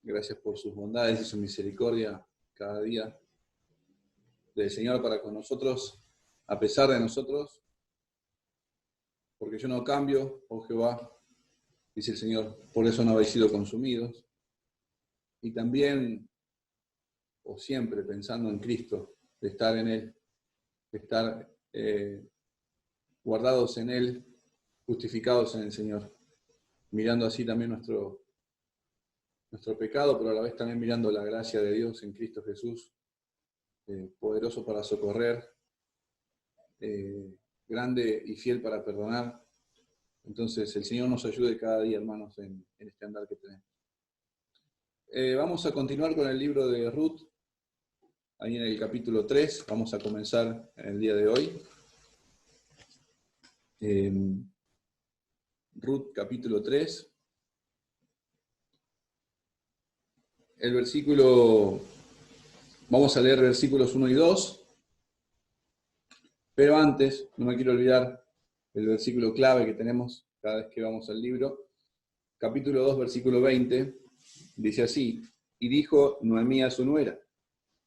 Gracias por sus bondades y su misericordia cada día del Señor para con nosotros, a pesar de nosotros, porque yo no cambio, oh Jehová, dice el Señor, por eso no habéis sido consumidos. Y también, o siempre, pensando en Cristo, de estar en Él, de estar guardados en Él, justificados en el Señor, mirando así también nuestro pecado, pero a la vez también mirando la gracia de Dios en Cristo Jesús, poderoso para socorrer, grande y fiel para perdonar. Entonces el Señor nos ayude cada día, hermanos, en este andar que tenemos. Vamos a continuar con el libro de Ruth, ahí en el capítulo 3, vamos a comenzar en el día de hoy. Ruth capítulo 3. El versículo, vamos a leer versículos 1 y 2, pero antes, no me quiero olvidar el versículo clave que tenemos cada vez que vamos al libro. Capítulo 2, versículo 20, dice así: y dijo Noemí a su nuera: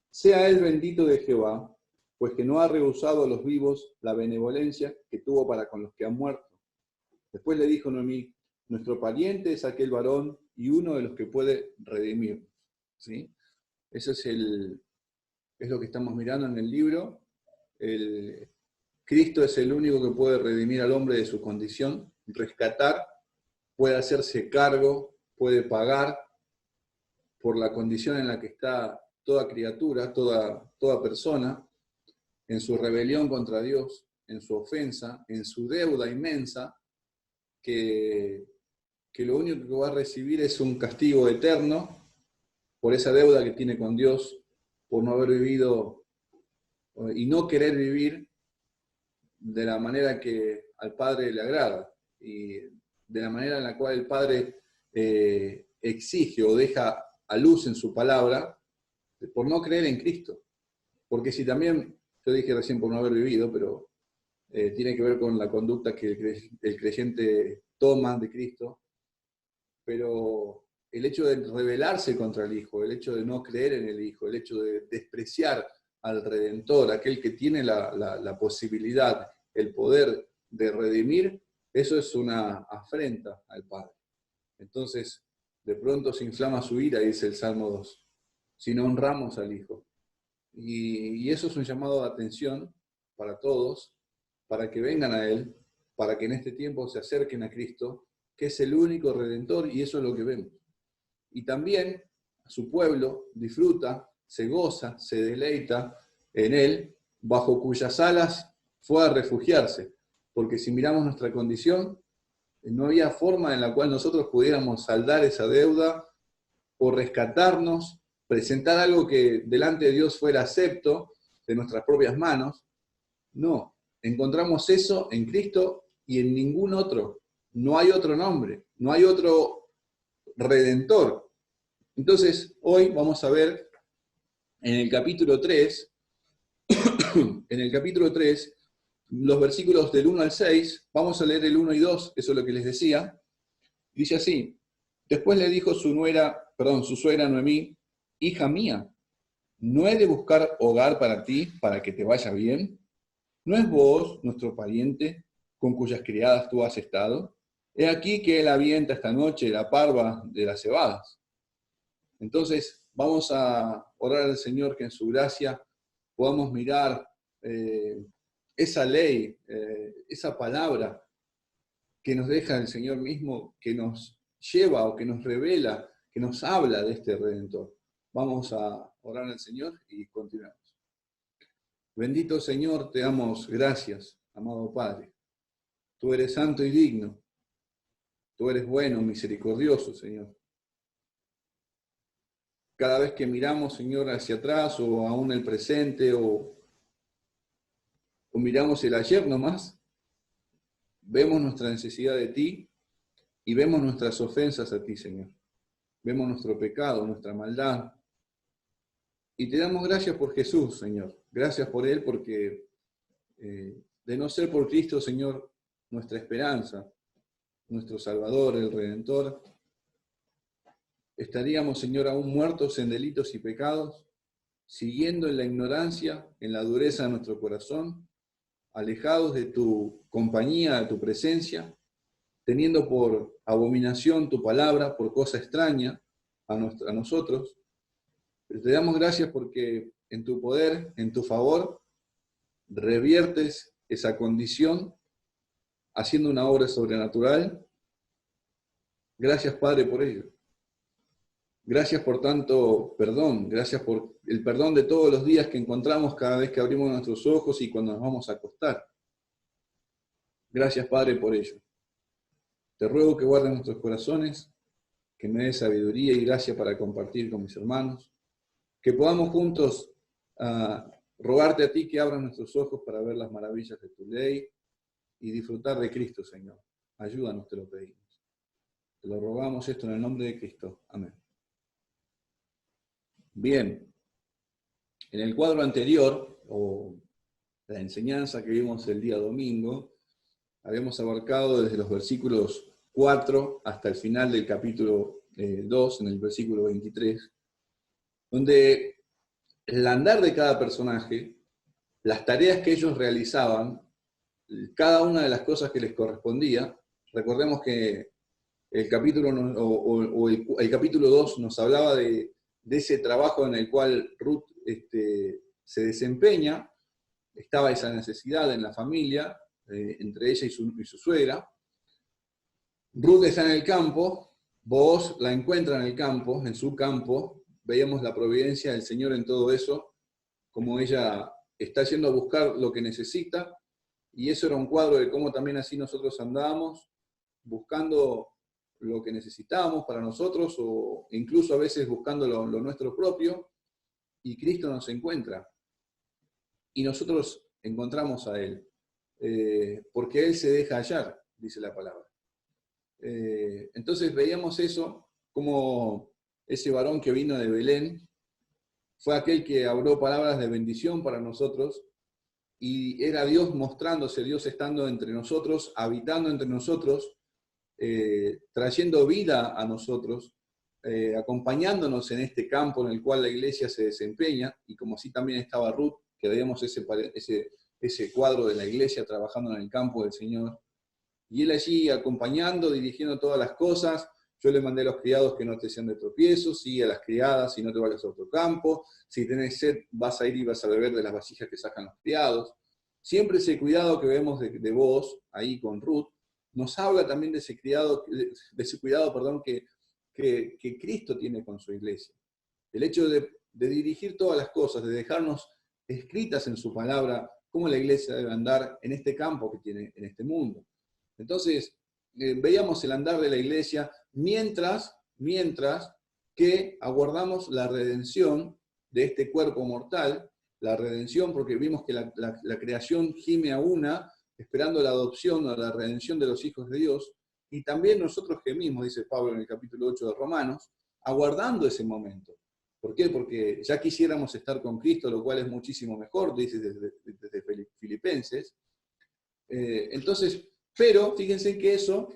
sea él bendito de Jehová, pues que no ha rehusado a los vivos la benevolencia que tuvo para con los que han muerto. Después le dijo Noemí: nuestro pariente es aquel varón y uno de los que puede redimirnos. ¿Sí? Eso es lo que estamos mirando en el libro. Cristo es el único que puede redimir al hombre de su condición, rescatar, puede hacerse cargo, puede pagar por la condición en la que está toda criatura, toda persona, en su rebelión contra Dios, en su ofensa, en su deuda inmensa, que lo único que va a recibir es un castigo eterno por esa deuda que tiene con Dios, por no haber vivido y no querer vivir de la manera que al Padre le agrada, y de la manera en la cual el Padre exige o deja a luz en su palabra, por no creer en Cristo. Porque si también, yo dije recién por no haber vivido, pero tiene que ver con la conducta que el creyente toma de Cristo, pero el hecho de rebelarse contra el Hijo, el hecho de no creer en el Hijo, el hecho de despreciar al Redentor, aquel que tiene la posibilidad, el poder de redimir, eso es una afrenta al Padre. Entonces, de pronto se inflama su ira, dice el Salmo 2, si no honramos al Hijo. Y eso es un llamado de atención para todos, para que vengan a Él, para que en este tiempo se acerquen a Cristo, que es el único Redentor, y eso es lo que vemos. Y también a su pueblo disfruta, se goza, se deleita en Él, bajo cuyas alas fue a refugiarse. Porque si miramos nuestra condición, no había forma en la cual nosotros pudiéramos saldar esa deuda o rescatarnos, presentar algo que delante de Dios fuera acepto de nuestras propias manos. No, encontramos eso en Cristo y en ningún otro. No hay otro nombre, no hay otro redentor. Entonces, hoy vamos a ver en el capítulo 3, los versículos del 1 al 6, vamos a leer el 1 y 2, eso es lo que les decía. Dice así: después le dijo su suegra Noemí: hija mía, ¿no he de buscar hogar para ti, para que te vaya bien? ¿No es vos nuestro pariente, con cuyas criadas tú has estado? He aquí que él avienta esta noche la parva de las cebadas. Entonces, vamos a orar al Señor que en su gracia podamos mirar esa ley, esa palabra que nos deja el Señor mismo, que nos lleva o que nos revela, que nos habla de este Redentor. Vamos a orar al Señor y continuamos. Bendito Señor, te damos gracias, amado Padre. Tú eres santo y digno. Tú eres bueno, misericordioso, Señor. Cada vez que miramos, Señor, hacia atrás o aún el presente o miramos el ayer nomás, vemos nuestra necesidad de ti y vemos nuestras ofensas a ti, Señor. Vemos nuestro pecado, nuestra maldad. Y te damos gracias por Jesús, Señor. Gracias por Él, porque de no ser por Cristo, Señor, nuestra esperanza, nuestro Salvador, el Redentor, estaríamos, Señor, aún muertos en delitos y pecados, siguiendo en la ignorancia, en la dureza de nuestro corazón, alejados de tu compañía, de tu presencia, teniendo por abominación tu palabra, por cosa extraña a nosotros. Pero te damos gracias porque en tu poder, en tu favor, reviertes esa condición haciendo una obra sobrenatural. Gracias, Padre, por ello. Gracias por tanto perdón, gracias por el perdón de todos los días que encontramos cada vez que abrimos nuestros ojos y cuando nos vamos a acostar. Gracias, Padre, por ello. Te ruego que guardes nuestros corazones, que me des sabiduría y gracia para compartir con mis hermanos, que podamos juntos rogarte a ti que abras nuestros ojos para ver las maravillas de tu ley y disfrutar de Cristo, Señor. Ayúdanos, te lo pedimos. Te lo rogamos esto en el nombre de Cristo. Amén. Bien, en el cuadro anterior, o la enseñanza que vimos el día domingo, habíamos abarcado desde los versículos 4 hasta el final del capítulo 2, en el versículo 23, donde el andar de cada personaje, las tareas que ellos realizaban, cada una de las cosas que les correspondía. Recordemos que el capítulo, el capítulo 2 nos hablaba de ese trabajo en el cual Ruth se desempeña, estaba esa necesidad en la familia, entre ella y su suegra. Ruth está en el campo, Booz la encuentra en el campo, en su campo, veíamos la providencia del Señor en todo eso, como ella está yendo a buscar lo que necesita, y eso era un cuadro de cómo también así nosotros andábamos, buscando lo que necesitábamos para nosotros, o incluso a veces buscando lo nuestro propio, y Cristo nos encuentra. Y nosotros encontramos a Él, porque Él se deja hallar, dice la palabra. Entonces veíamos eso, como ese varón que vino de Belén, fue aquel que habló palabras de bendición para nosotros, y era Dios mostrándose, Dios estando entre nosotros, habitando entre nosotros, trayendo vida a nosotros, acompañándonos en este campo en el cual la iglesia se desempeña, y como así también estaba Ruth, que veíamos ese cuadro de la iglesia trabajando en el campo del Señor, y él allí acompañando, dirigiendo todas las cosas. Yo le mandé a los criados que no te sean de tropiezos, sigue a las criadas y no te vayas a otro campo, si tenés sed vas a ir y vas a beber de las vasijas que sacan los criados. Siempre ese cuidado que vemos de vos, ahí con Ruth, nos habla también de ese cuidado, que Cristo tiene con su iglesia. El hecho de dirigir todas las cosas, de dejarnos escritas en su palabra cómo la iglesia debe andar en este campo que tiene, en este mundo. Entonces, veíamos el andar de la iglesia mientras que aguardamos la redención de este cuerpo mortal, la redención, porque vimos que la creación gime a una, esperando la adopción o la redención de los hijos de Dios, y también nosotros gemimos, dice Pablo en el capítulo 8 de Romanos, aguardando ese momento. ¿Por qué? Porque ya quisiéramos estar con Cristo, lo cual es muchísimo mejor, dice desde Filipenses. Entonces, pero fíjense que eso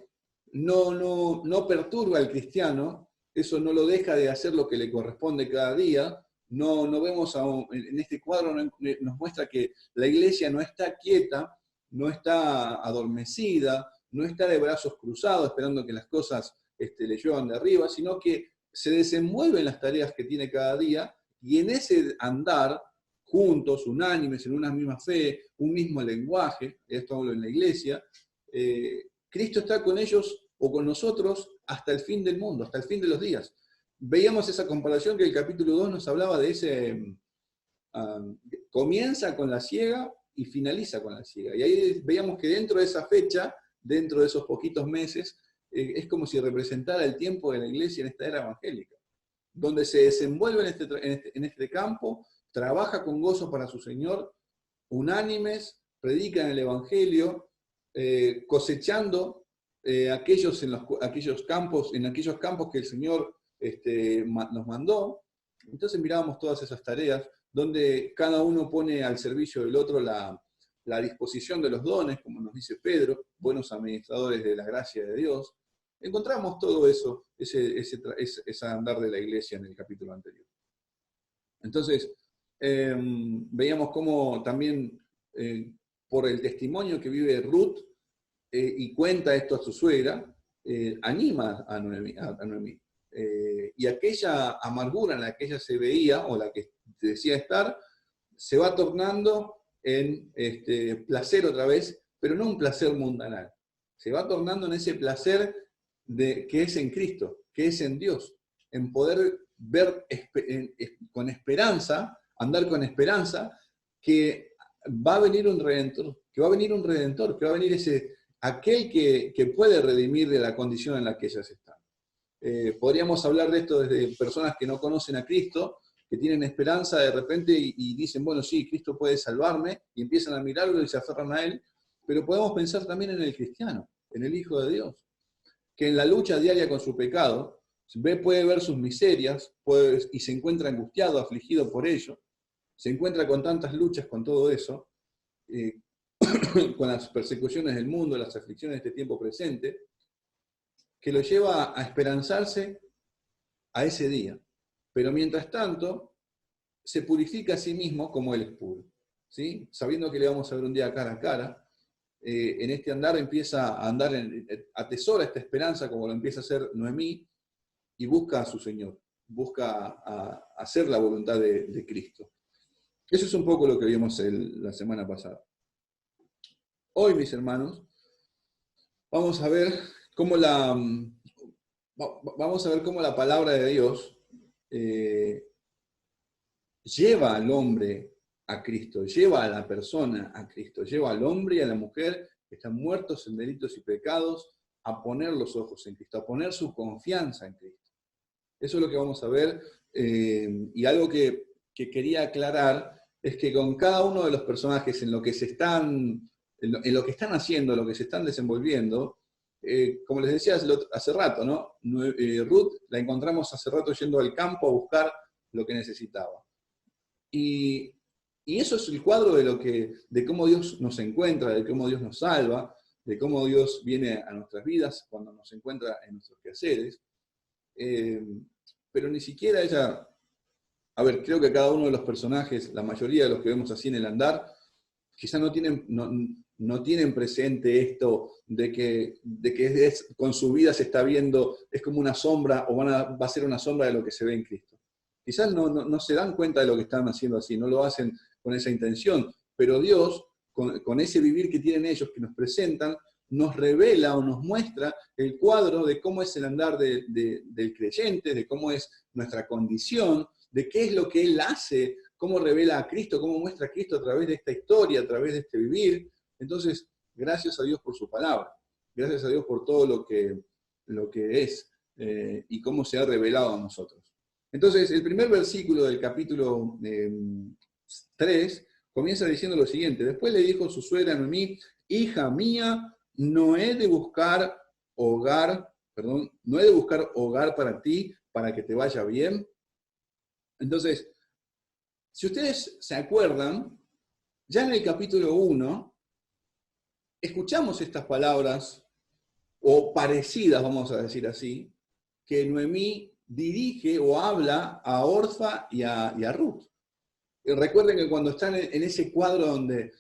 no perturba al cristiano, eso no lo deja de hacer lo que le corresponde cada día. No vemos en este cuadro, nos muestra que la iglesia no está quieta, no está adormecida, no está de brazos cruzados esperando que las cosas le lluevan de arriba, sino que se desenvuelve en las tareas que tiene cada día, y en ese andar juntos, unánimes, en una misma fe, un mismo lenguaje, esto hablo en la iglesia, Cristo está con ellos o con nosotros hasta el fin del mundo, hasta el fin de los días. Veíamos esa comparación que el capítulo 2 nos hablaba de ese, comienza con la siega y finaliza con la siega. Y ahí veíamos que dentro de esa fecha, dentro de esos poquitos meses, es como si representara el tiempo de la iglesia en esta era evangélica, donde se desenvuelve en este campo, trabaja con gozo para su Señor, unánimes, predican el Evangelio, cosechando aquellos campos que el Señor nos mandó. Entonces mirábamos todas esas tareas, donde cada uno pone al servicio del otro la disposición de los dones, como nos dice Pedro, buenos administradores de la gracia de Dios. Encontramos todo eso, ese andar de la iglesia en el capítulo anterior. Entonces, veíamos cómo también, por el testimonio que vive Ruth, y cuenta esto a su suegra, anima a Noemí. Y aquella amargura en la que ella se veía, o la que decía estar, se va tornando en placer otra vez, pero no un placer mundanal. Se va tornando en ese placer que es en Cristo, que es en Dios, en poder ver con esperanza, andar con esperanza, que va a venir un Redentor, que va a venir aquel que puede redimir de la condición en la que ellas están. Podríamos hablar de esto desde personas que no conocen a Cristo, que tienen esperanza de repente y dicen, bueno, sí, Cristo puede salvarme, y empiezan a mirarlo y se aferran a Él, pero podemos pensar también en el cristiano, en el Hijo de Dios, que en la lucha diaria con su pecado, puede ver sus miserias y se encuentra angustiado, afligido por ello, se encuentra con tantas luchas, con todo eso, con las persecuciones del mundo, las aflicciones de este tiempo presente, que lo lleva a esperanzarse a ese día. Pero mientras tanto, se purifica a sí mismo como Él es puro, ¿sí? Sabiendo que le vamos a ver un día cara a cara, en este andar empieza a andar, atesora esta esperanza como lo empieza a hacer Noemí, y busca a su Señor, busca a hacer la voluntad de Cristo. Eso es un poco lo que vimos la semana pasada. Hoy, mis hermanos, vamos a ver cómo la palabra de Dios lleva al hombre a Cristo, lleva a la persona a Cristo, lleva al hombre y a la mujer que están muertos en delitos y pecados a poner los ojos en Cristo, a poner su confianza en Cristo. Eso es lo que vamos a ver, y algo que quería aclarar es que con cada uno de los personajes en lo que están haciendo, en lo que se están desenvolviendo, como les decía hace rato, ¿no? Ruth la encontramos hace rato yendo al campo a buscar lo que necesitaba. Y eso es el cuadro de cómo Dios nos encuentra, de cómo Dios nos salva, de cómo Dios viene a nuestras vidas cuando nos encuentra en nuestros quehaceres. Pero ni siquiera ella, creo que cada uno de los personajes, la mayoría de los que vemos así en el andar, quizás no tienen presente esto de que con su vida se está viendo, es como una sombra, o va a ser una sombra de lo que se ve en Cristo. Quizás no se dan cuenta de lo que están haciendo así, no lo hacen con esa intención, pero Dios, con ese vivir que tienen ellos, que nos presentan, nos revela o nos muestra el cuadro de cómo es el andar del creyente, de cómo es nuestra condición, de qué es lo que Él hace, cómo revela a Cristo, cómo muestra a Cristo a través de esta historia, a través de este vivir. Entonces, gracias a Dios por su palabra, gracias a Dios por todo lo que es y cómo se ha revelado a nosotros. Entonces, el primer versículo del capítulo 3 comienza diciendo lo siguiente: después le dijo su suegra Noemí, hija mía, no he de buscar hogar para ti, para que te vaya bien. Entonces, si ustedes se acuerdan, ya en el capítulo 1, escuchamos estas palabras, o parecidas, vamos a decir así, que Noemí dirige o habla a Orfa y a Ruth. Recuerden que cuando están en ese cuadro donde,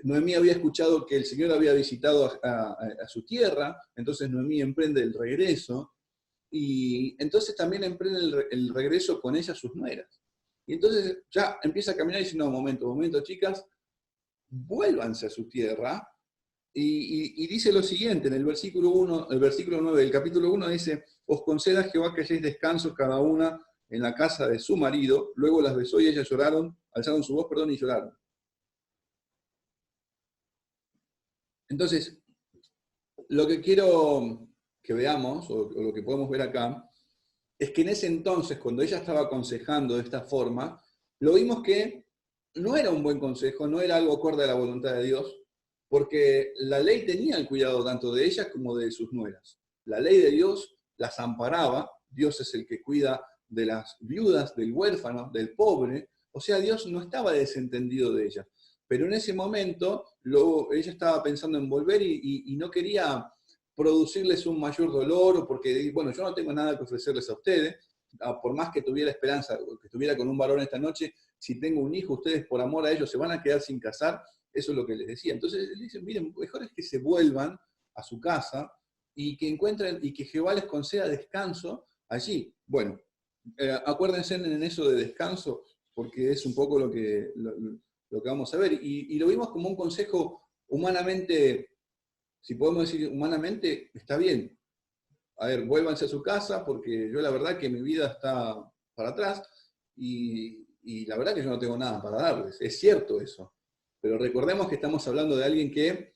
Noemí había escuchado que el Señor había visitado a su tierra, entonces Noemí emprende el regreso, y entonces también emprende el regreso con ella sus nueras. Y entonces ya empieza a caminar y dice, no, momento, chicas, vuélvanse a su tierra. Y dice lo siguiente, en el versículo 9 del capítulo 1 dice, os conceda Jehová que halléis descanso cada una en la casa de su marido. Luego las besó y ellas alzaron su voz, y lloraron. Entonces, lo que quiero que veamos, o lo que podemos ver acá, es que en ese entonces, cuando ella estaba aconsejando de esta forma, lo vimos que no era un buen consejo, no era algo acorde a la voluntad de Dios, porque la ley tenía el cuidado tanto de ellas como de sus nueras. La ley de Dios las amparaba, Dios es el que cuida de las viudas, del huérfano, del pobre, o sea, Dios no estaba desentendido de ellas. Pero en ese momento ella estaba pensando en volver y no quería producirles un mayor dolor, o porque, bueno, yo no tengo nada que ofrecerles a ustedes, por más que tuviera esperanza, que estuviera con un varón esta noche, si tengo un hijo, ustedes por amor a ellos se van a quedar sin casar, eso es lo que les decía. Entonces le dicen, miren, mejor es que se vuelvan a su casa y que encuentren, y que Jehová les conceda descanso allí. Bueno, acuérdense en eso de descanso, porque es un poco lo que vamos a ver. Y lo vimos como un consejo humanamente, si podemos decir humanamente, está bien. A ver, vuélvanse a su casa, porque yo la verdad que mi vida está para atrás, y la verdad que yo no tengo nada para darles. Es cierto eso. Pero recordemos que estamos hablando de alguien que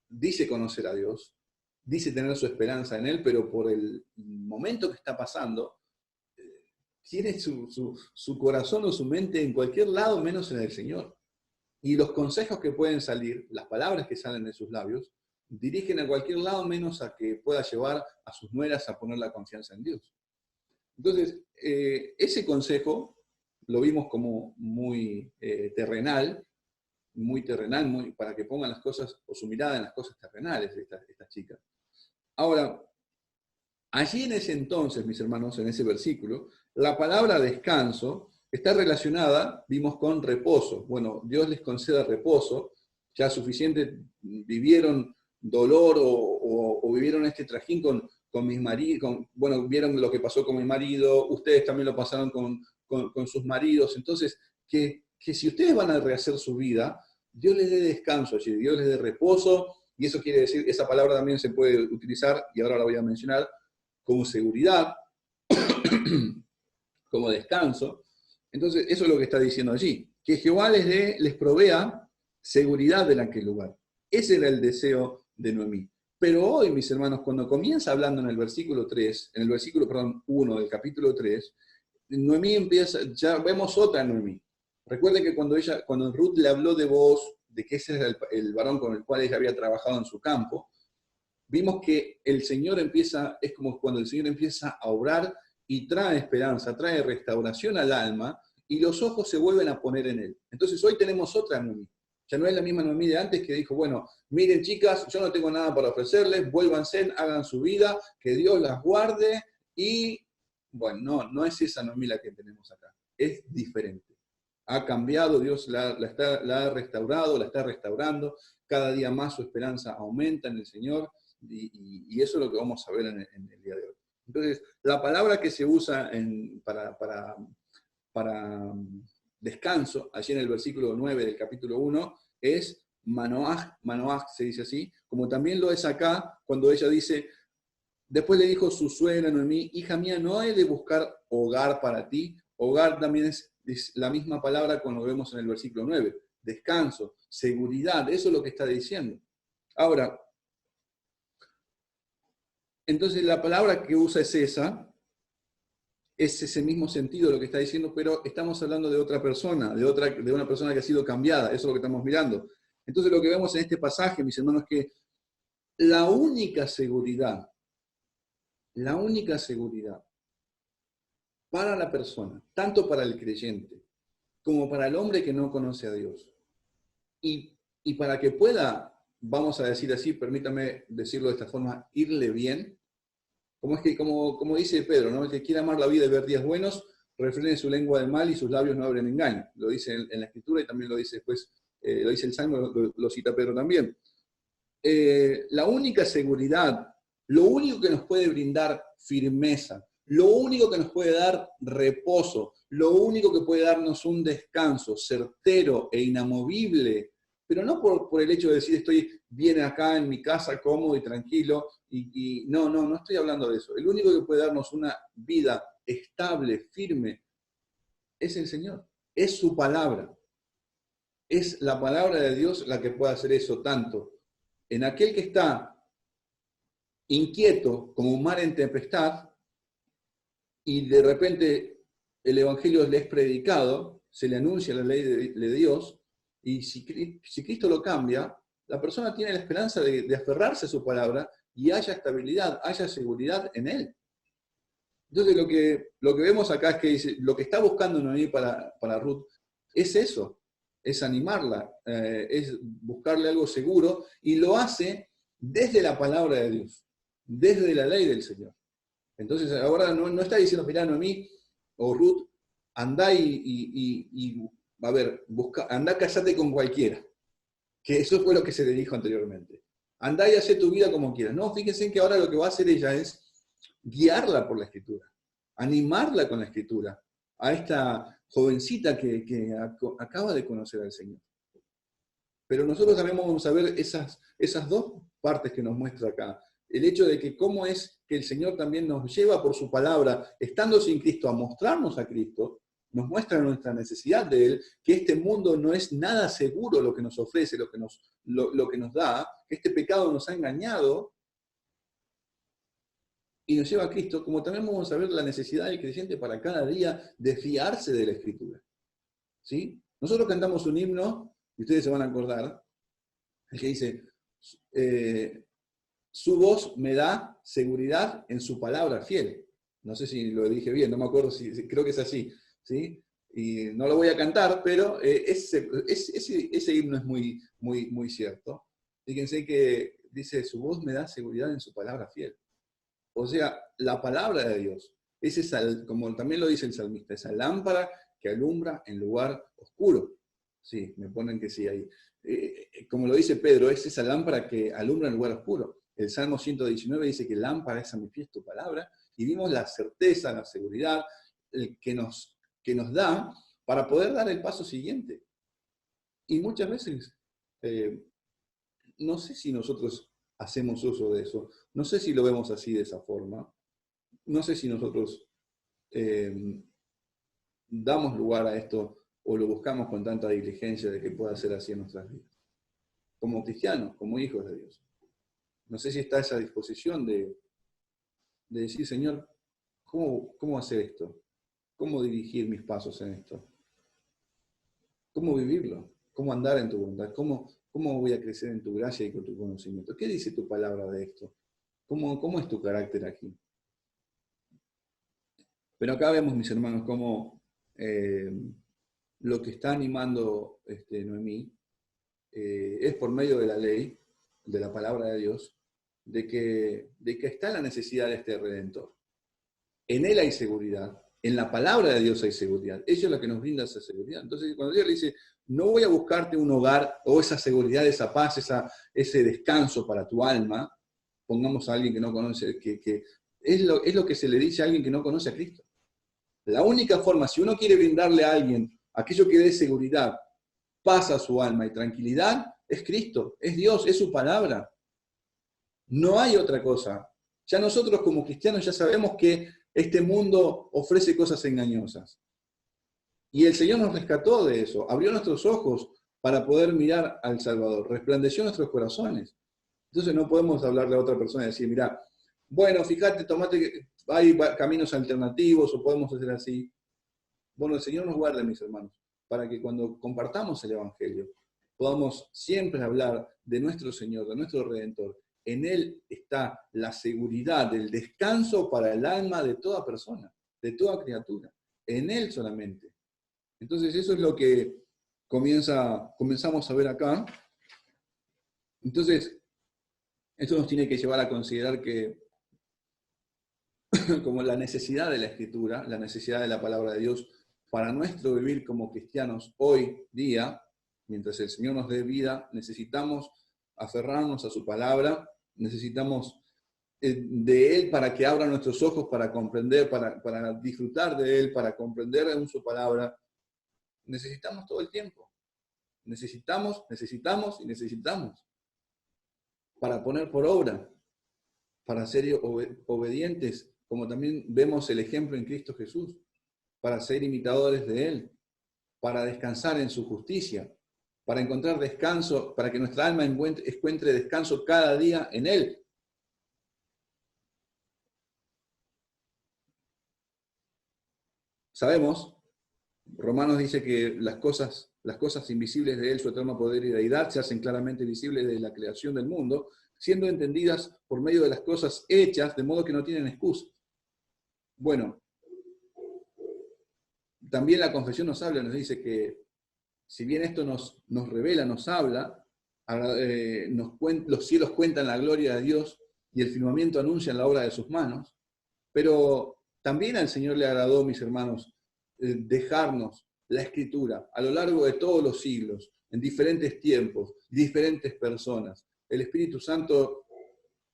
dice conocer a Dios, dice tener su esperanza en Él, pero por el momento que está pasando, tiene su corazón o su mente en cualquier lado menos en el Señor. Y los consejos que pueden salir, las palabras que salen de sus labios, dirigen a cualquier lado menos a que pueda llevar a sus nueras a poner la confianza en Dios. Entonces, ese consejo lo vimos como muy terrenal, para que pongan las cosas, o su mirada en las cosas terrenales de estas chicas. Ahora, allí en ese entonces, mis hermanos, en ese versículo, la palabra descanso está relacionada, vimos, con reposo. Bueno, Dios les conceda reposo, ya suficiente vivieron dolor o vivieron este trajín con mis maridos, bueno, vieron lo que pasó con mi marido, ustedes también lo pasaron con sus maridos, entonces, que si ustedes van a rehacer su vida, Dios les dé descanso allí, Dios les dé reposo, y eso quiere decir, esa palabra también se puede utilizar, y ahora la voy a mencionar, como seguridad, como descanso. Entonces, eso es lo que está diciendo allí, que Jehová les provea seguridad en aquel lugar. Ese era el deseo de Noemí. Pero hoy, mis hermanos, cuando comienza hablando en el versículo 3, en el versículo, 1 del capítulo 3, Noemí empieza, ya vemos otra Noemí. Recuerden que cuando Ruth le habló de Booz, de que ese era el varón con el cual ella había trabajado en su campo, vimos que el Señor es como cuando el Señor empieza a obrar y trae esperanza, trae restauración al alma, y los ojos se vuelven a poner en Él. Entonces hoy tenemos otra Noemí. Ya no es la misma Noemí de antes que dijo, bueno, miren chicas, yo no tengo nada para ofrecerles, vuélvanse, hagan su vida, que Dios las guarde, y bueno, no es esa Noemí la que tenemos acá, es diferente. Ha cambiado, Dios la ha restaurado, la está restaurando, cada día más su esperanza aumenta en el Señor, y eso es lo que vamos a ver en el día de hoy. Entonces, la palabra que se usa para descanso, allí en el versículo 9 del capítulo 1, es manoach, manoach se dice así, como también lo es acá, cuando ella dice, después le dijo su suegra Noemí, hija mía, no he de buscar hogar para ti. Hogar también es la misma palabra cuando lo vemos en el versículo 9, descanso, seguridad, eso es lo que está diciendo. Ahora, entonces la palabra que usa es esa, es ese mismo sentido lo que está diciendo, pero estamos hablando de otra persona, de una persona que ha sido cambiada, eso es lo que estamos mirando. Entonces lo que vemos en este pasaje, mis hermanos, es que la única seguridad para la persona, tanto para el creyente como para el hombre que no conoce a Dios, y para que pueda, vamos a decir así, permítame decirlo de esta forma, irle bien, como dice Pedro, ¿no? El que quiera amar la vida y ver días buenos, refrene su lengua del mal y sus labios no hablen engaño. Lo dice en la Escritura y también lo dice después, lo dice el Salmo, lo cita Pedro también. La única seguridad, lo único que nos puede brindar firmeza, lo único que nos puede dar reposo, lo único que puede darnos un descanso certero e inamovible, pero no por el hecho de decir estoy bien acá en mi casa, cómodo y tranquilo, no estoy hablando de eso. El único que puede darnos una vida estable, firme, es el Señor, es su palabra. Es la palabra de Dios la que puede hacer eso tanto en aquel que está inquieto como un mar en tempestad, y de repente el Evangelio le es predicado, se le anuncia la ley de Dios, y si Cristo lo cambia, la persona tiene la esperanza de aferrarse a su palabra y haya estabilidad, haya seguridad en Él. Entonces lo que vemos acá es que dice, lo que está buscando Noemí para Ruth es eso, es animarla, es buscarle algo seguro, y lo hace desde la palabra de Dios. desde la ley del Señor. Entonces ahora no está diciendo, mirá, Noemí o Ruth, andá a ver, andá, casate con cualquiera. Que eso fue lo que se le dijo anteriormente. Andá y haz tu vida como quieras. No, fíjense que ahora lo que va a hacer ella es guiarla por la Escritura, animarla con la Escritura, a esta jovencita que acaba de conocer al Señor. Pero nosotros también vamos a ver esas dos partes que nos muestra acá. El hecho de que cómo es que el Señor también nos lleva por su palabra, estando sin Cristo, a mostrarnos a Cristo, nos muestra nuestra necesidad de Él, que este mundo no es nada seguro lo que nos ofrece, lo que nos da, que este pecado nos ha engañado y nos lleva a Cristo, como también vamos a ver la necesidad del creyente para cada día de fiarse de la Escritura. ¿Sí? Nosotros cantamos un himno, y ustedes se van a acordar, el que dice, su voz me da seguridad en su palabra fiel. No sé si lo dije bien, no me acuerdo, creo que es así. ¿Sí? Y no lo voy a cantar, pero ese himno es muy, muy, muy cierto. Fíjense que dice, su voz me da seguridad en su palabra fiel. O sea, la palabra de Dios, como también lo dice el salmista, esa lámpara que alumbra en lugar oscuro. Sí, me ponen que sí ahí. Como lo dice Pedro, es esa lámpara que alumbra en lugar oscuro. El Salmo 119 dice que lámpara es a mi pies tu palabra, y vimos la certeza, la seguridad que nos da para poder dar el paso siguiente. Y muchas veces, no sé si nosotros hacemos uso de eso, no sé si lo vemos así de esa forma, no sé si nosotros damos lugar a esto o lo buscamos con tanta diligencia de que pueda ser así en nuestras vidas, como cristianos, como hijos de Dios. No sé si está esa disposición de decir, Señor, ¿cómo hacer esto? ¿Cómo dirigir mis pasos en esto? ¿Cómo vivirlo? ¿Cómo andar en tu voluntad? ¿Cómo voy a crecer en tu gracia y con tu conocimiento? ¿Qué dice tu palabra de esto? ¿Cómo es tu carácter aquí? Pero acá vemos, mis hermanos, cómo lo que está animando Noemí es por medio de la ley, de la palabra de Dios, de que está la necesidad de este Redentor. En Él hay seguridad, en la palabra de Dios hay seguridad. Eso es lo que nos brinda esa seguridad. Entonces, cuando Dios le dice, no voy a buscarte un hogar o esa seguridad, esa paz, ese descanso para tu alma, pongamos a alguien que no conoce, que es lo que se le dice a alguien que no conoce a Cristo. La única forma, si uno quiere brindarle a alguien aquello que dé seguridad, paz a su alma y tranquilidad, es Cristo, es Dios, es su palabra. No hay otra cosa. Ya nosotros como cristianos ya sabemos que este mundo ofrece cosas engañosas. Y el Señor nos rescató de eso, abrió nuestros ojos para poder mirar al Salvador, resplandeció nuestros corazones. Entonces no podemos hablarle a otra persona y decir, mira, bueno, fíjate, hay caminos alternativos o podemos hacer así. Bueno, el Señor nos guarde, mis hermanos, para que cuando compartamos el Evangelio podamos siempre hablar de nuestro Señor, de nuestro Redentor. En Él está la seguridad del descanso para el alma de toda persona, de toda criatura. En Él solamente. Entonces eso es lo que comenzamos a ver acá. Entonces, esto nos tiene que llevar a considerar que como la necesidad de la Escritura, la necesidad de la palabra de Dios, para nuestro vivir como cristianos hoy día, mientras el Señor nos dé vida, necesitamos aferrarnos a su palabra, necesitamos de Él para que abra nuestros ojos para comprender, para disfrutar de Él, para comprender en su palabra. Necesitamos todo el tiempo. Necesitamos y necesitamos para poner por obra, para ser obedientes, como también vemos el ejemplo en Cristo Jesús, para ser imitadores de Él, para descansar en su justicia, para encontrar descanso, para que nuestra alma encuentre descanso cada día en Él. Sabemos, Romanos dice que las cosas invisibles de Él, su eterno poder y deidad, se hacen claramente visibles desde la creación del mundo, siendo entendidas por medio de las cosas hechas, de modo que no tienen excusa. Bueno, también la confesión nos habla, nos dice que si bien esto nos revela, nos habla, los cielos cuentan la gloria de Dios, y el firmamento anuncian la obra de sus manos, pero también al Señor le agradó, mis hermanos, dejarnos la Escritura a lo largo de todos los siglos, en diferentes tiempos, diferentes personas. El Espíritu Santo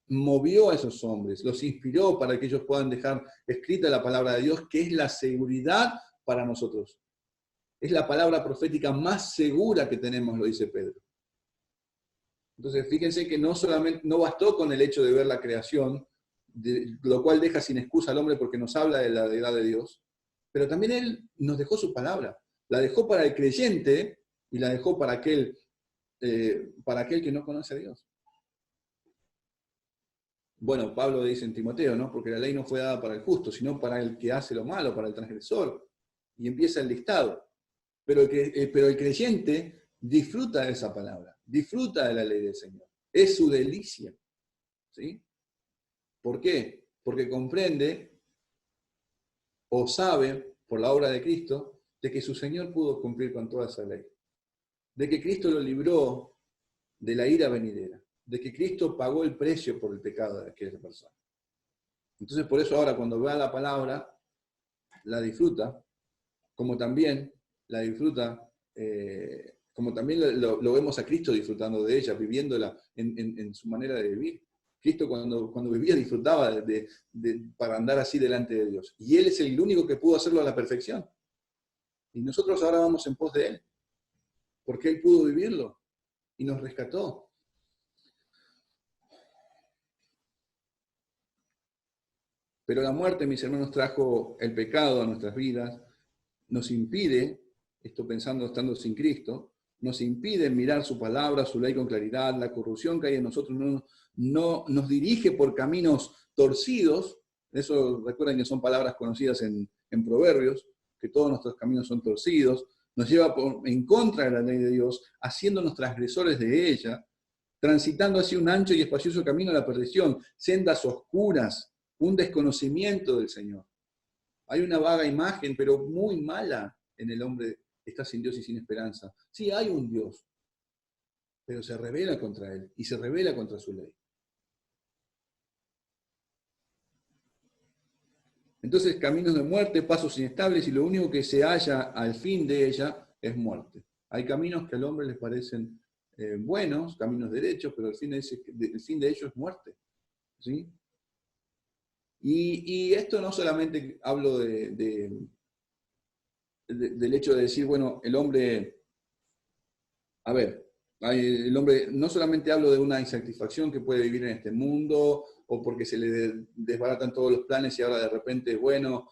movió a esos hombres, los inspiró para que ellos puedan dejar escrita la palabra de Dios, que es la seguridad para nosotros. Es la palabra profética más segura que tenemos, lo dice Pedro. Entonces, fíjense que no bastó con el hecho de ver la creación, lo cual deja sin excusa al hombre porque nos habla de la deidad de Dios, pero también Él nos dejó su palabra. La dejó para el creyente y la dejó para aquel que no conoce a Dios. Bueno, Pablo dice en Timoteo, ¿no? Porque la ley no fue dada para el justo, sino para el que hace lo malo, para el transgresor. Y empieza el listado. Pero el creyente disfruta de esa palabra, disfruta de la ley del Señor. Es su delicia. ¿Sí? ¿Por qué? Porque comprende o sabe, por la obra de Cristo, de que su Señor pudo cumplir con toda esa ley. De que Cristo lo libró de la ira venidera. De que Cristo pagó el precio por el pecado de aquella persona. Entonces, por eso ahora cuando vea la palabra, la disfruta, como también la disfruta, como también lo vemos a Cristo disfrutando de ella, viviéndola en su manera de vivir. Cristo cuando vivía disfrutaba para andar así delante de Dios. Y Él es el único que pudo hacerlo a la perfección. Y nosotros ahora vamos en pos de Él, porque Él pudo vivirlo y nos rescató. Pero la muerte, mis hermanos, trajo el pecado a nuestras vidas, nos impide, esto pensando estando sin Cristo, nos impide mirar su palabra, su ley con claridad, la corrupción que hay en nosotros no nos dirige por caminos torcidos, eso recuerden que son palabras conocidas en Proverbios, que todos nuestros caminos son torcidos, nos lleva en contra de la ley de Dios, haciéndonos transgresores de ella, transitando así un ancho y espacioso camino a la perdición, sendas oscuras, un desconocimiento del Señor. Hay una vaga imagen, pero muy mala en el hombre que está sin Dios y sin esperanza. Sí, hay un Dios, pero se rebela contra Él y se rebela contra su ley. Entonces, caminos de muerte, pasos inestables, y lo único que se halla al fin de ella es muerte. Hay caminos que al hombre les parecen buenos, caminos derechos, pero el fin de ellos es muerte. ¿Sí? Y esto no solamente hablo del hecho de decir, bueno, el hombre, a ver, el hombre, no solamente hablo de una insatisfacción que puede vivir en este mundo, o porque se le desbaratan todos los planes y ahora de repente, bueno,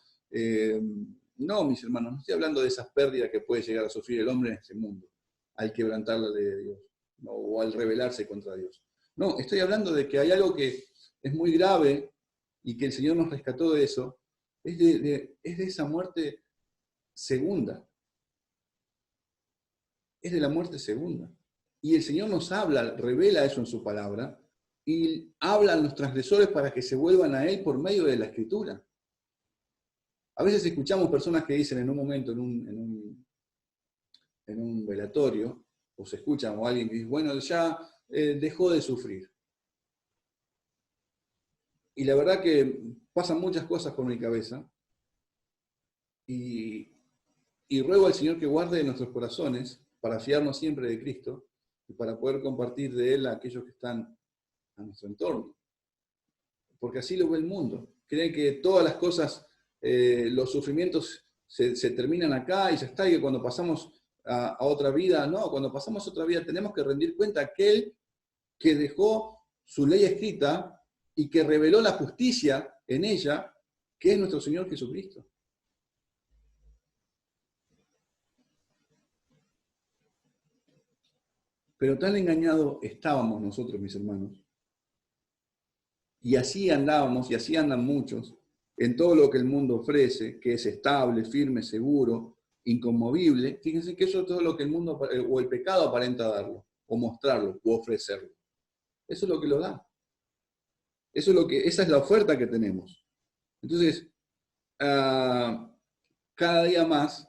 no, mis hermanos, no estoy hablando de esas pérdidas que puede llegar a sufrir el hombre en este mundo, al quebrantar la ley de Dios, ¿no? O al rebelarse contra Dios. No, estoy hablando de que hay algo que es muy grave y que el Señor nos rescató de eso, es de esa muerte segunda. Es de la muerte segunda. Y el Señor nos habla, revela eso en su palabra, y habla a los transgresores para que se vuelvan a Él por medio de la Escritura. A veces escuchamos personas que dicen en un momento, en un velatorio, o se escuchan, o alguien que dice, bueno, ya dejó de sufrir. Y la verdad que pasan muchas cosas por mi cabeza, y ruego al Señor que guarde nuestros corazones para fiarnos siempre de Cristo y para poder compartir de Él a aquellos que están a nuestro entorno. Porque así lo ve el mundo. Creen que todas las cosas, los sufrimientos se terminan acá y ya está, y que cuando pasamos a otra vida, no, cuando pasamos a otra vida tenemos que rendir cuenta a aquel que dejó su ley escrita y que reveló la justicia en ella, que es nuestro Señor Jesucristo. Pero tan engañados estábamos nosotros, mis hermanos, y así andábamos, y así andan muchos, en todo lo que el mundo ofrece, que es estable, firme, seguro, inconmovible. Fíjense que eso es todo lo que el mundo o el pecado aparenta darlo, o mostrarlo, o ofrecerlo. Eso es lo que lo da. Esa es la oferta que tenemos. Entonces, cada día más,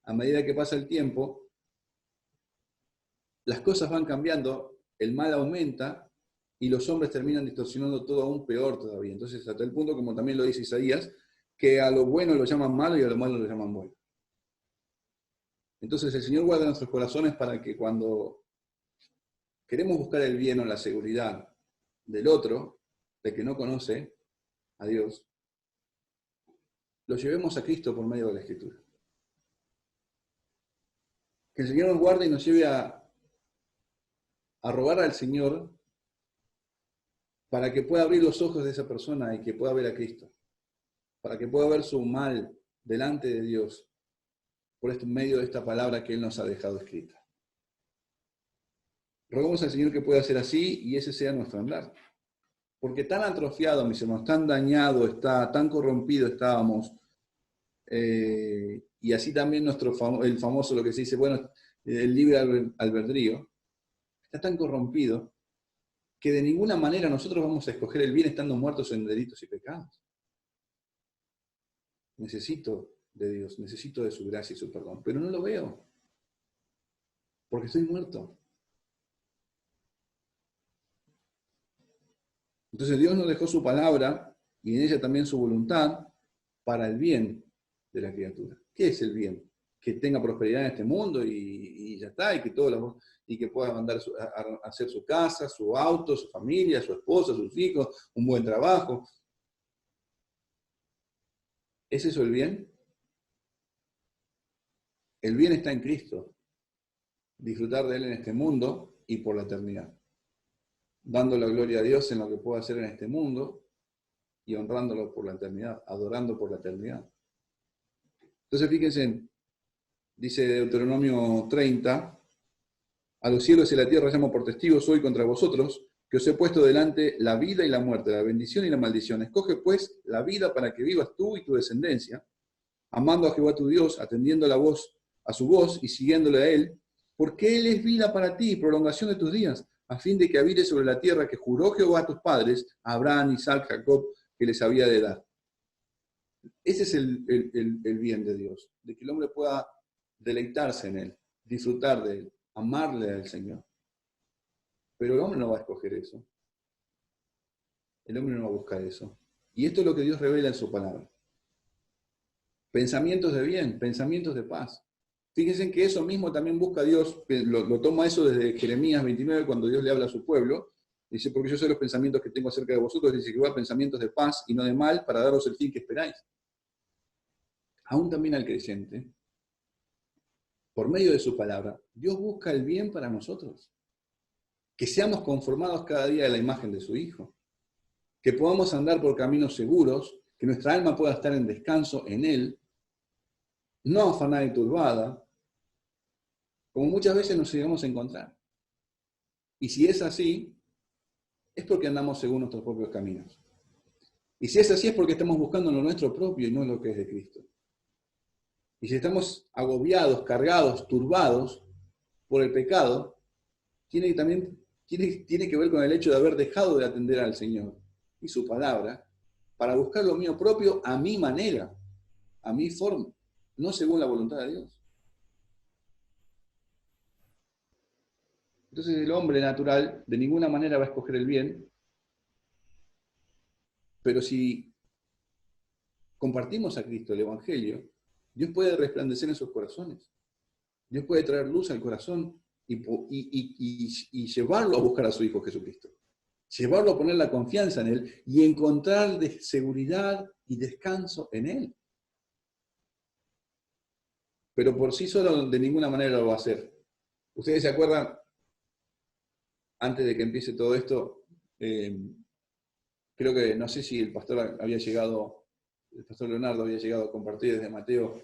a medida que pasa el tiempo, las cosas van cambiando, el mal aumenta, y los hombres terminan distorsionando todo aún peor todavía. Entonces, hasta el punto, como también lo dice Isaías, que a lo bueno lo llaman malo y a lo malo lo llaman bueno. Entonces, el Señor guarda nuestros corazones para que cuando queremos buscar el bien o la seguridad del otro, del que no conoce a Dios, lo llevemos a Cristo por medio de la Escritura. Que el Señor nos guarde y nos lleve a rogar al Señor para que pueda abrir los ojos de esa persona y que pueda ver a Cristo, para que pueda ver su mal delante de Dios por medio de esta palabra que Él nos ha dejado escrita. Rogamos al Señor que pueda hacer así y ese sea nuestro andar. Porque tan atrofiado, mis hermanos, tan dañado está, tan corrompido estábamos, y así también el famoso, lo que se dice, bueno, el libre albedrío, está tan corrompido que de ninguna manera nosotros vamos a escoger el bien estando muertos en delitos y pecados. Necesito de Dios, necesito de su gracia y su perdón, pero no lo veo, porque estoy muerto. Entonces Dios nos dejó su palabra y en ella también su voluntad para el bien de la criatura. ¿Qué es el bien? Que tenga prosperidad en este mundo y ya está, y que pueda mandar a hacer su casa, su auto, su familia, su esposa, sus hijos, un buen trabajo. ¿Es eso el bien? El bien está en Cristo. Disfrutar de Él en este mundo y por la eternidad. Dando la gloria a Dios en lo que pueda hacer en este mundo y honrándolo por la eternidad, adorando por la eternidad. Entonces fíjense, dice Deuteronomio 30, a los cielos y la tierra llamo por testigos hoy contra vosotros, que os he puesto delante la vida y la muerte, la bendición y la maldición. Escoge pues la vida para que vivas tú y tu descendencia, amando a Jehová tu Dios, atendiendo a su voz y siguiéndole a Él, porque Él es vida para ti y prolongación de tus días, a fin de que habites sobre la tierra que juró Jehová a tus padres, a Abraham, Isaac, Jacob, que les había de dar. Ese es el bien de Dios, de que el hombre pueda deleitarse en Él, disfrutar de Él, amarle al Señor. Pero el hombre no va a escoger eso. El hombre no va a buscar eso. Y esto es lo que Dios revela en su palabra. Pensamientos de bien, pensamientos de paz. Fíjense que eso mismo también busca Dios, lo toma eso desde Jeremías 29, cuando Dios le habla a su pueblo. Dice, porque yo sé los pensamientos que tengo acerca de vosotros, dice que va pensamientos de paz y no de mal, para daros el fin que esperáis. Aún también al creyente, por medio de su palabra, Dios busca el bien para nosotros. Que seamos conformados cada día a la imagen de su Hijo. Que podamos andar por caminos seguros, que nuestra alma pueda estar en descanso en Él, no afanada y turbada, como muchas veces nos llegamos a encontrar. Y si es así, es porque andamos según nuestros propios caminos. Y si es así, es porque estamos buscando lo nuestro propio y no lo que es de Cristo. Y si estamos agobiados, cargados, turbados por el pecado, tiene que ver con el hecho de haber dejado de atender al Señor y su palabra para buscar lo mío propio a mi manera, a mi forma, no según la voluntad de Dios. Entonces el hombre natural de ninguna manera va a escoger el bien, pero si compartimos a Cristo el Evangelio, Dios puede resplandecer en sus corazones. Dios puede traer luz al corazón y llevarlo a buscar a su Hijo Jesucristo. Llevarlo a poner la confianza en Él y encontrar seguridad y descanso en Él. Pero por sí solo de ninguna manera lo va a hacer. Ustedes se acuerdan, antes de que empiece todo esto, creo que, no sé si el pastor Leonardo había llegado a compartir desde Mateo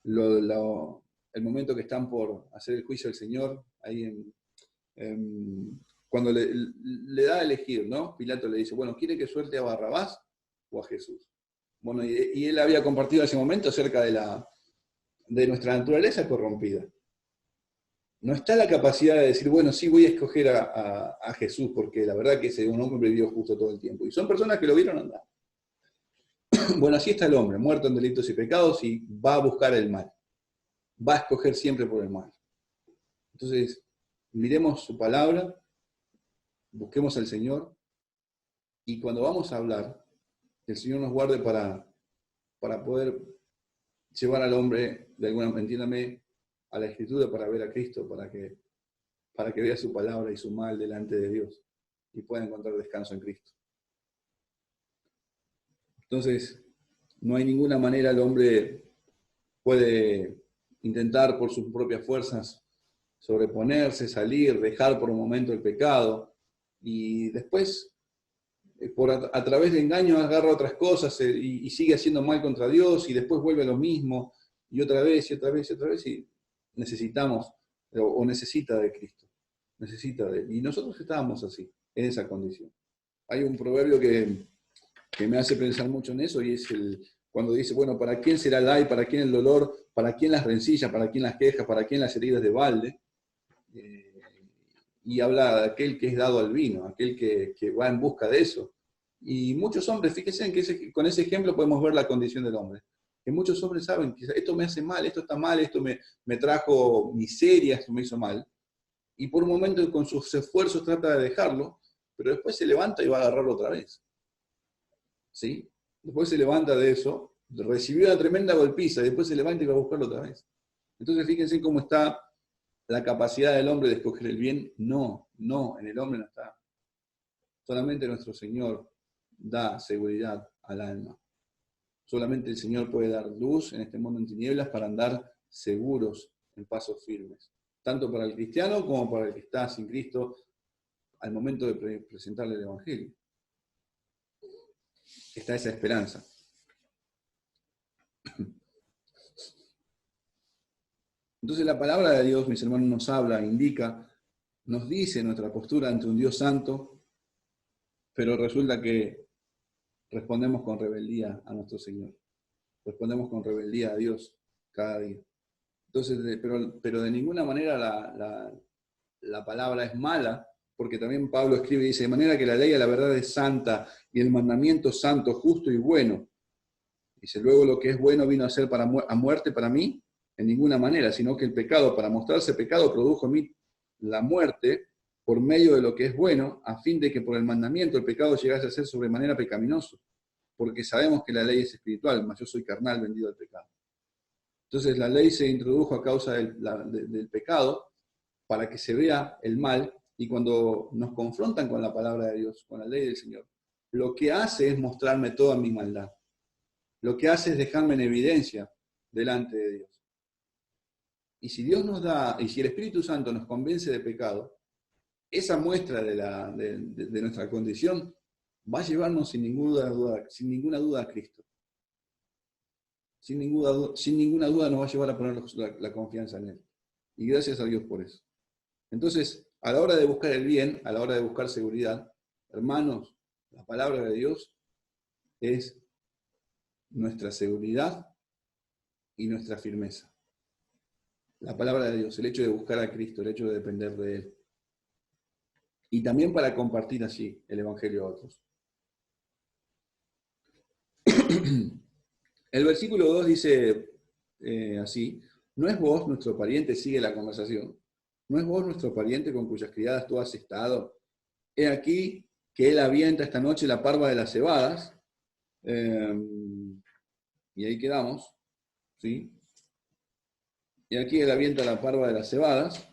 el momento que están por hacer el juicio al Señor, ahí cuando le da a elegir, ¿no? Pilato le dice, bueno, ¿quiere que suelte a Barrabás o a Jesús? Bueno, y él había compartido en ese momento acerca de nuestra naturaleza corrompida. No está la capacidad de decir, bueno, sí voy a escoger a Jesús, porque la verdad que ese un hombre vivió justo todo el tiempo. Y son personas que lo vieron andar. Bueno, así está el hombre, muerto en delitos y pecados, y va a buscar el mal. Va a escoger siempre por el mal. Entonces, miremos su palabra, busquemos al Señor, y cuando vamos a hablar, que el Señor nos guarde para poder llevar al hombre, de alguna manera, entiéndame, a la Escritura para ver a Cristo, para que vea su palabra y su mal delante de Dios y pueda encontrar descanso en Cristo. Entonces, no hay ninguna manera el hombre puede intentar por sus propias fuerzas sobreponerse, salir, dejar por un momento el pecado y después a través de engaños agarra otras cosas y sigue haciendo mal contra Dios y después vuelve a lo mismo y otra vez y otra vez y otra vez y necesitamos o necesita de Cristo, necesita de él. Y nosotros estábamos así, en esa condición. Hay un proverbio que me hace pensar mucho en eso y es cuando dice, bueno, ¿para quién será el ay? ¿Para quién el dolor? ¿Para quién las rencillas? ¿Para quién las quejas? ¿Para quién las heridas de balde? Y habla de aquel que es dado al vino, aquel que va en busca de eso. Y muchos hombres, fíjense en que con ese ejemplo podemos ver la condición del hombre. Que muchos hombres saben que esto me hace mal, esto está mal, esto me trajo miseria, esto me hizo mal. Y por un momento con sus esfuerzos trata de dejarlo, pero después se levanta y va a agarrarlo otra vez. ¿Sí? Después se levanta de eso, recibió una tremenda golpiza, y después se levanta y va a buscarlo otra vez. Entonces fíjense cómo está la capacidad del hombre de escoger el bien. No, en el hombre no está. Solamente nuestro Señor da seguridad al alma. Solamente el Señor puede dar luz en este mundo en tinieblas para andar seguros en pasos firmes. Tanto para el cristiano como para el que está sin Cristo al momento de presentarle el Evangelio. Está esa esperanza. Entonces la palabra de Dios, mis hermanos, nos habla, indica, nos dice nuestra postura ante un Dios santo, pero resulta que respondemos con rebeldía a nuestro Señor. Respondemos con rebeldía a Dios cada día. Entonces, pero de ninguna manera la palabra es mala, porque también Pablo escribe y dice, de manera que la ley de la verdad es santa y el mandamiento santo, justo y bueno. Dice, luego lo que es bueno vino a ser a muerte para mí, en ninguna manera, sino que el pecado, para mostrarse pecado, produjo en mí la muerte por medio de lo que es bueno, a fin de que por el mandamiento el pecado llegase a ser sobremanera pecaminoso, porque sabemos que la ley es espiritual, mas yo soy carnal, vendido al pecado. Entonces la ley se introdujo a causa del pecado, para que se vea el mal, y cuando nos confrontan con la palabra de Dios, con la ley del Señor, lo que hace es mostrarme toda mi maldad. Lo que hace es dejarme en evidencia delante de Dios. Y si Dios nos da, y si el Espíritu Santo nos convence de pecado, esa muestra de nuestra condición va a llevarnos sin ninguna duda a Cristo. Sin ninguna duda nos va a llevar a poner la confianza en Él. Y gracias a Dios por eso. Entonces, a la hora de buscar el bien, a la hora de buscar seguridad, hermanos, la palabra de Dios es nuestra seguridad y nuestra firmeza. La palabra de Dios, el hecho de buscar a Cristo, el hecho de depender de Él. Y también para compartir así el Evangelio a otros. El versículo 2 dice así, ¿no es vos nuestro pariente? Sigue la conversación. ¿No es vos nuestro pariente con cuyas criadas tú has estado? He aquí que él avienta esta noche la parva de las cebadas. Y ahí quedamos. ¿Sí? Y aquí él avienta la parva de las cebadas.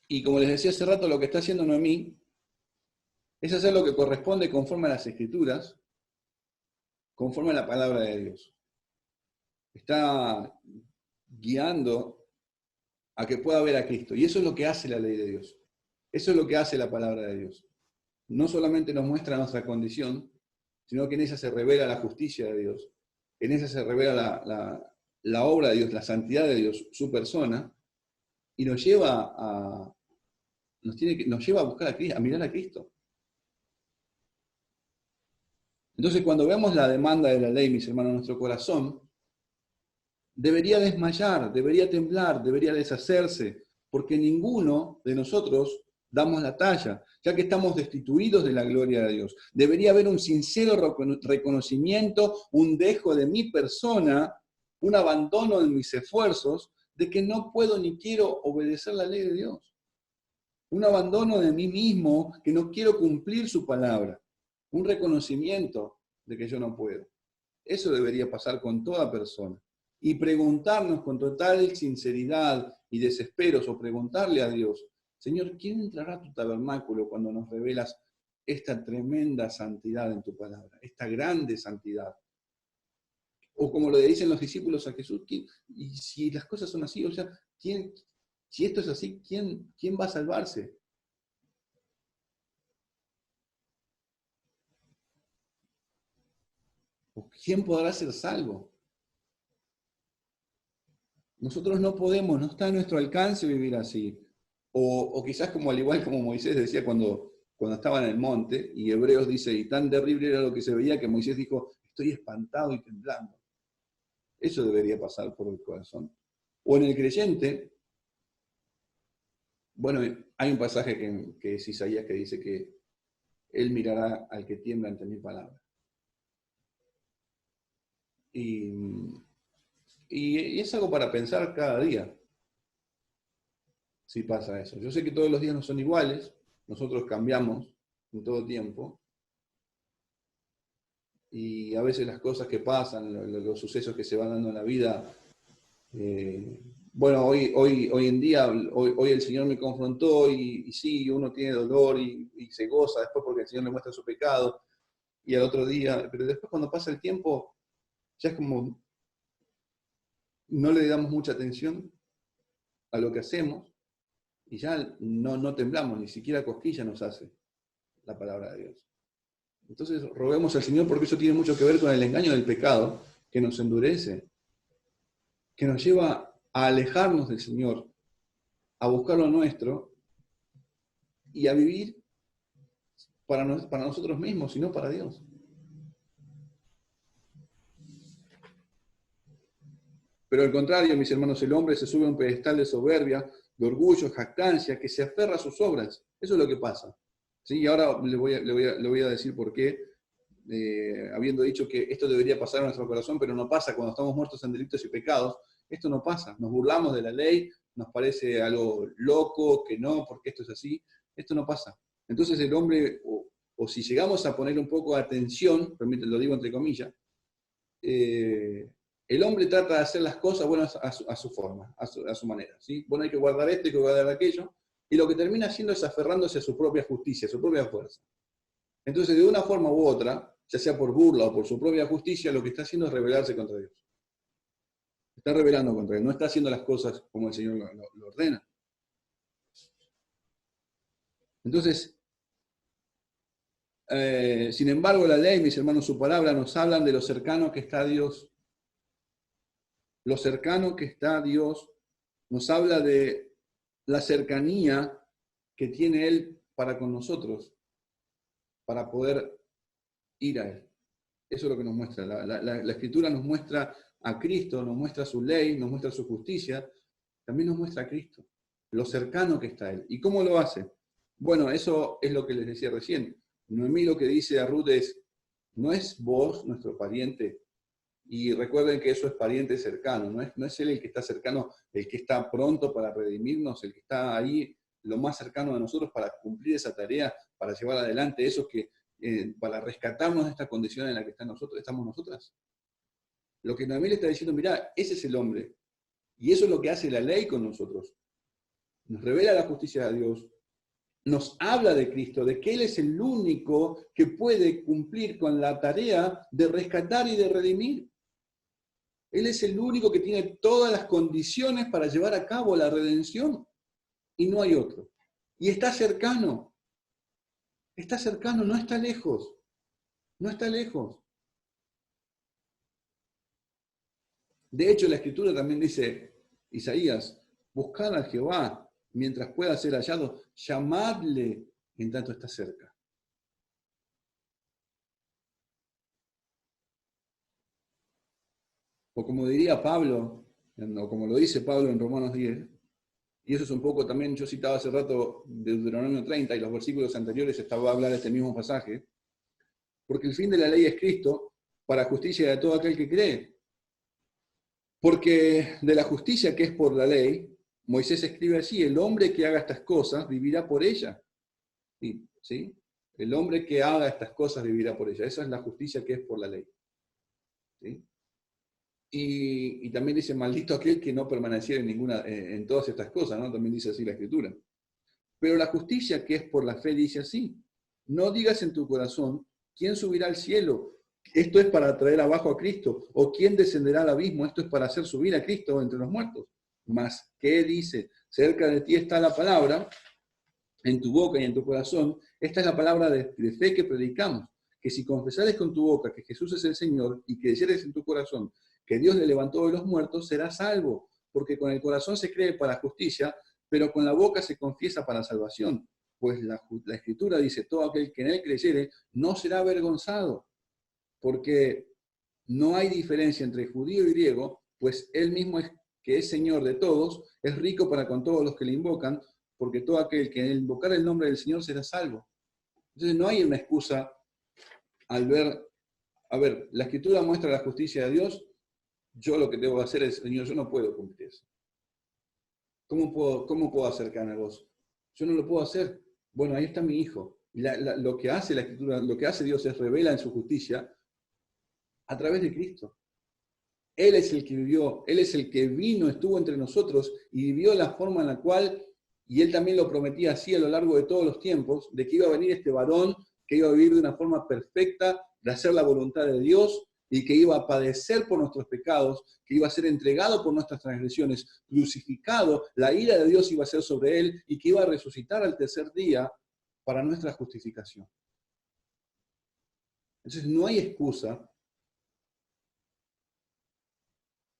Y como les decía hace rato, lo que está haciendo Noemí es hacer lo que corresponde conforme a las Escrituras, conforme a la palabra de Dios. Está guiando a que pueda ver a Cristo. Y eso es lo que hace la ley de Dios. Eso es lo que hace la palabra de Dios. No solamente nos muestra nuestra condición, sino que en ella se revela la justicia de Dios. En ella se revela la obra de Dios, la santidad de Dios, su persona, y nos lleva a buscar a Cristo, a mirar a Cristo. Entonces, cuando vemos la demanda de la ley, mis hermanos, nuestro corazón debería desmayar, debería temblar, debería deshacerse, porque ninguno de nosotros damos la talla, ya que estamos destituidos de la gloria de Dios. Debería haber un sincero reconocimiento, un dejo de mi persona, un abandono de mis esfuerzos, de que no puedo ni quiero obedecer la ley de Dios. un abandono de mí mismo, que no quiero cumplir su palabra, un reconocimiento de que yo no puedo. Eso debería pasar con toda persona. Y preguntarnos con total sinceridad y desesperos, o preguntarle a Dios, Señor, ¿quién entrará a tu tabernáculo cuando nos revelas esta tremenda santidad en tu palabra, esta grande santidad? O como le dicen los discípulos a Jesús, y si las cosas son así, o sea, si esto es así, ¿quién va a salvarse? ¿O quién podrá ser salvo? Nosotros no podemos, no está a nuestro alcance vivir así. O quizás como al igual como Moisés decía cuando estaba en el monte, y Hebreos dice, y tan terrible era lo que se veía que Moisés dijo, estoy espantado y temblando. Eso debería pasar por el corazón. O en el creyente, bueno, hay un pasaje que es Isaías que dice que él mirará al que tiembla ante mi palabra. Y es algo para pensar cada día, si pasa eso. Yo sé que todos los días no son iguales, nosotros cambiamos en todo tiempo, y a veces las cosas que pasan, los sucesos que se van dando en la vida, bueno, hoy en día, hoy el Señor me confrontó y sí, uno tiene dolor y se goza después porque el Señor le muestra su pecado, y al otro día, pero después cuando pasa el tiempo, ya es como no le damos mucha atención a lo que hacemos y ya no temblamos, ni siquiera cosquilla nos hace la palabra de Dios. Entonces roguemos al Señor porque eso tiene mucho que ver con el engaño del pecado que nos endurece, que nos lleva a alejarnos del Señor, a buscar lo nuestro y a vivir para nosotros mismos y no para Dios. Pero al contrario, mis hermanos, el hombre se sube a un pedestal de soberbia, de orgullo, jactancia, que se aferra a sus obras. Eso es lo que pasa. ¿Sí? Y ahora le voy a decir por qué, habiendo dicho que esto debería pasar en nuestro corazón, pero no pasa cuando estamos muertos en delitos y pecados. Esto no pasa. Nos burlamos de la ley, nos parece algo loco, que no, porque esto es así. Esto no pasa. Entonces el hombre, o si llegamos a poner un poco de atención, lo digo entre comillas, el hombre trata de hacer las cosas buenas a su forma, a su manera. ¿Sí? Bueno, hay que guardar esto, hay que guardar aquello, y lo que termina haciendo es aferrándose a su propia justicia, a su propia fuerza. Entonces, de una forma u otra, ya sea por burla o por su propia justicia, lo que está haciendo es rebelarse contra Dios. Está rebelando contra Él, no está haciendo las cosas como el Señor lo ordena. Entonces, sin embargo, la ley, mis hermanos, su palabra, nos hablan de lo cercano que está Dios. Lo cercano que está Dios nos habla de la cercanía que tiene Él para con nosotros, para poder ir a Él. Eso es lo que nos muestra. La Escritura nos muestra a Cristo, nos muestra su ley, nos muestra su justicia, también nos muestra a Cristo, lo cercano que está Él. ¿Y cómo lo hace? Bueno, eso es lo que les decía recién. Noemí lo que dice a Ruth es, ¿no es vos nuestro pariente? Y recuerden que eso es pariente cercano, no es Él el que está cercano, el que está pronto para redimirnos, el que está ahí lo más cercano de nosotros para cumplir esa tarea, para llevar adelante eso que, para rescatarnos de esta condición en la que estamos nosotras. Lo que Noemí le está diciendo, mirá, ese es el hombre. Y eso es lo que hace la ley con nosotros. Nos revela la justicia de Dios, nos habla de Cristo, de que Él es el único que puede cumplir con la tarea de rescatar y de redimir. Él es el único que tiene todas las condiciones para llevar a cabo la redención y no hay otro. Y está cercano, no está lejos, no está lejos. De hecho, la Escritura también dice, Isaías, buscad a Jehová mientras pueda ser hallado, llamadle en tanto está cerca. O como diría Pablo, o como lo dice Pablo en Romanos 10, y eso es un poco también, yo citaba hace rato de Deuteronomio 30 y los versículos anteriores estaba a hablar de este mismo pasaje, porque el fin de la ley es Cristo para justicia de todo aquel que cree. Porque de la justicia que es por la ley, Moisés escribe así: el hombre que haga estas cosas vivirá por ella. ¿Sí? El hombre que haga estas cosas vivirá por ella. Esa es la justicia que es por la ley. ¿Sí? Y también dice: maldito aquel que no permaneciera en todas estas cosas, ¿no? También dice así la Escritura. Pero la justicia que es por la fe dice así: no digas en tu corazón, ¿quién subirá al cielo? Esto es para traer abajo a Cristo. ¿O quién descenderá al abismo? Esto es para hacer subir a Cristo entre los muertos. Mas, ¿qué dice? Cerca de ti está la palabra, en tu boca y en tu corazón. Esta es la palabra de fe que predicamos: que si confesares con tu boca que Jesús es el Señor y creyeres en tu corazón que Dios le levantó de los muertos, serás salvo. Porque con el corazón se cree para justicia, pero con la boca se confiesa para salvación. Pues la Escritura dice: todo aquel que en él creyere no será avergonzado. Porque no hay diferencia entre judío y griego, pues él mismo es que es Señor de todos, es rico para con todos los que le invocan, porque todo aquel que invocar el nombre del Señor será salvo. Entonces no hay una excusa al ver, a ver, la Escritura muestra la justicia de Dios, yo lo que tengo que hacer es: Señor, yo no puedo cumplir eso. ¿Cómo puedo acercarme a vos? Yo no lo puedo hacer. Bueno, ahí está mi hijo. Y lo que hace la Escritura, lo que hace Dios es revela en su justicia a través de Cristo. Él es el que vivió, Él es el que vino, estuvo entre nosotros y vivió la forma en la cual, y Él también lo prometía así a lo largo de todos los tiempos, de que iba a venir este varón, que iba a vivir de una forma perfecta, de hacer la voluntad de Dios, y que iba a padecer por nuestros pecados, que iba a ser entregado por nuestras transgresiones, crucificado, la ira de Dios iba a ser sobre Él, y que iba a resucitar al tercer día para nuestra justificación. Entonces no hay excusa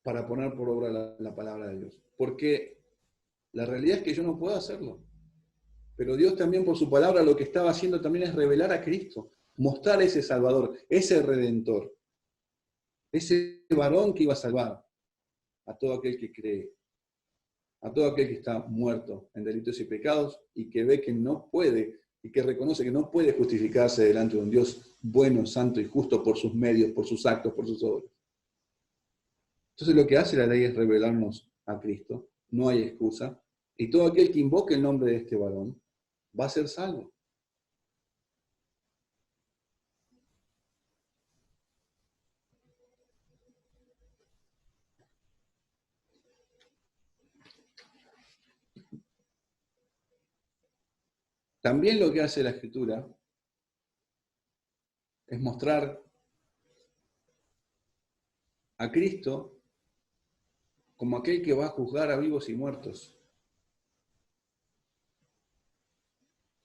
para poner por obra la palabra de Dios. Porque la realidad es que yo no puedo hacerlo. Pero Dios también, por su palabra, lo que estaba haciendo también es revelar a Cristo, mostrar ese Salvador, ese Redentor, ese varón que iba a salvar a todo aquel que cree, a todo aquel que está muerto en delitos y pecados y que ve que no puede y que reconoce que no puede justificarse delante de un Dios bueno, santo y justo por sus medios, por sus actos, por sus obras. Entonces lo que hace la ley es revelarnos a Cristo, no hay excusa, y todo aquel que invoque el nombre de este varón va a ser salvo. También lo que hace la Escritura es mostrar a Cristo como aquel que va a juzgar a vivos y muertos.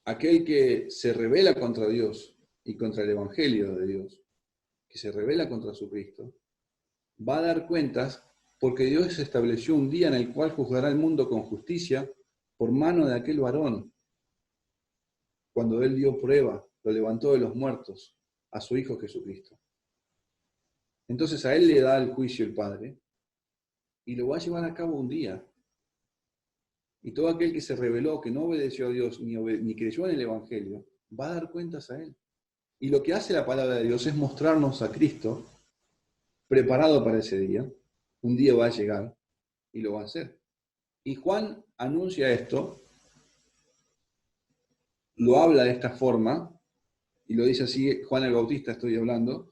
Aquel que se rebela contra Dios y contra el Evangelio de Dios, que se rebela contra su Cristo, va a dar cuentas porque Dios estableció un día en el cual juzgará el mundo con justicia por mano de aquel varón. Cuando Él dio prueba, lo levantó de los muertos, a su Hijo Jesucristo. Entonces a Él le da el juicio el Padre y lo va a llevar a cabo un día. Y todo aquel que se rebeló, que no obedeció a Dios ni creyó en el Evangelio, va a dar cuentas a Él. Y lo que hace la palabra de Dios es mostrarnos a Cristo preparado para ese día. Un día va a llegar y lo va a hacer. Y Juan anuncia esto, lo habla de esta forma, y lo dice así, Juan el Bautista estoy hablando,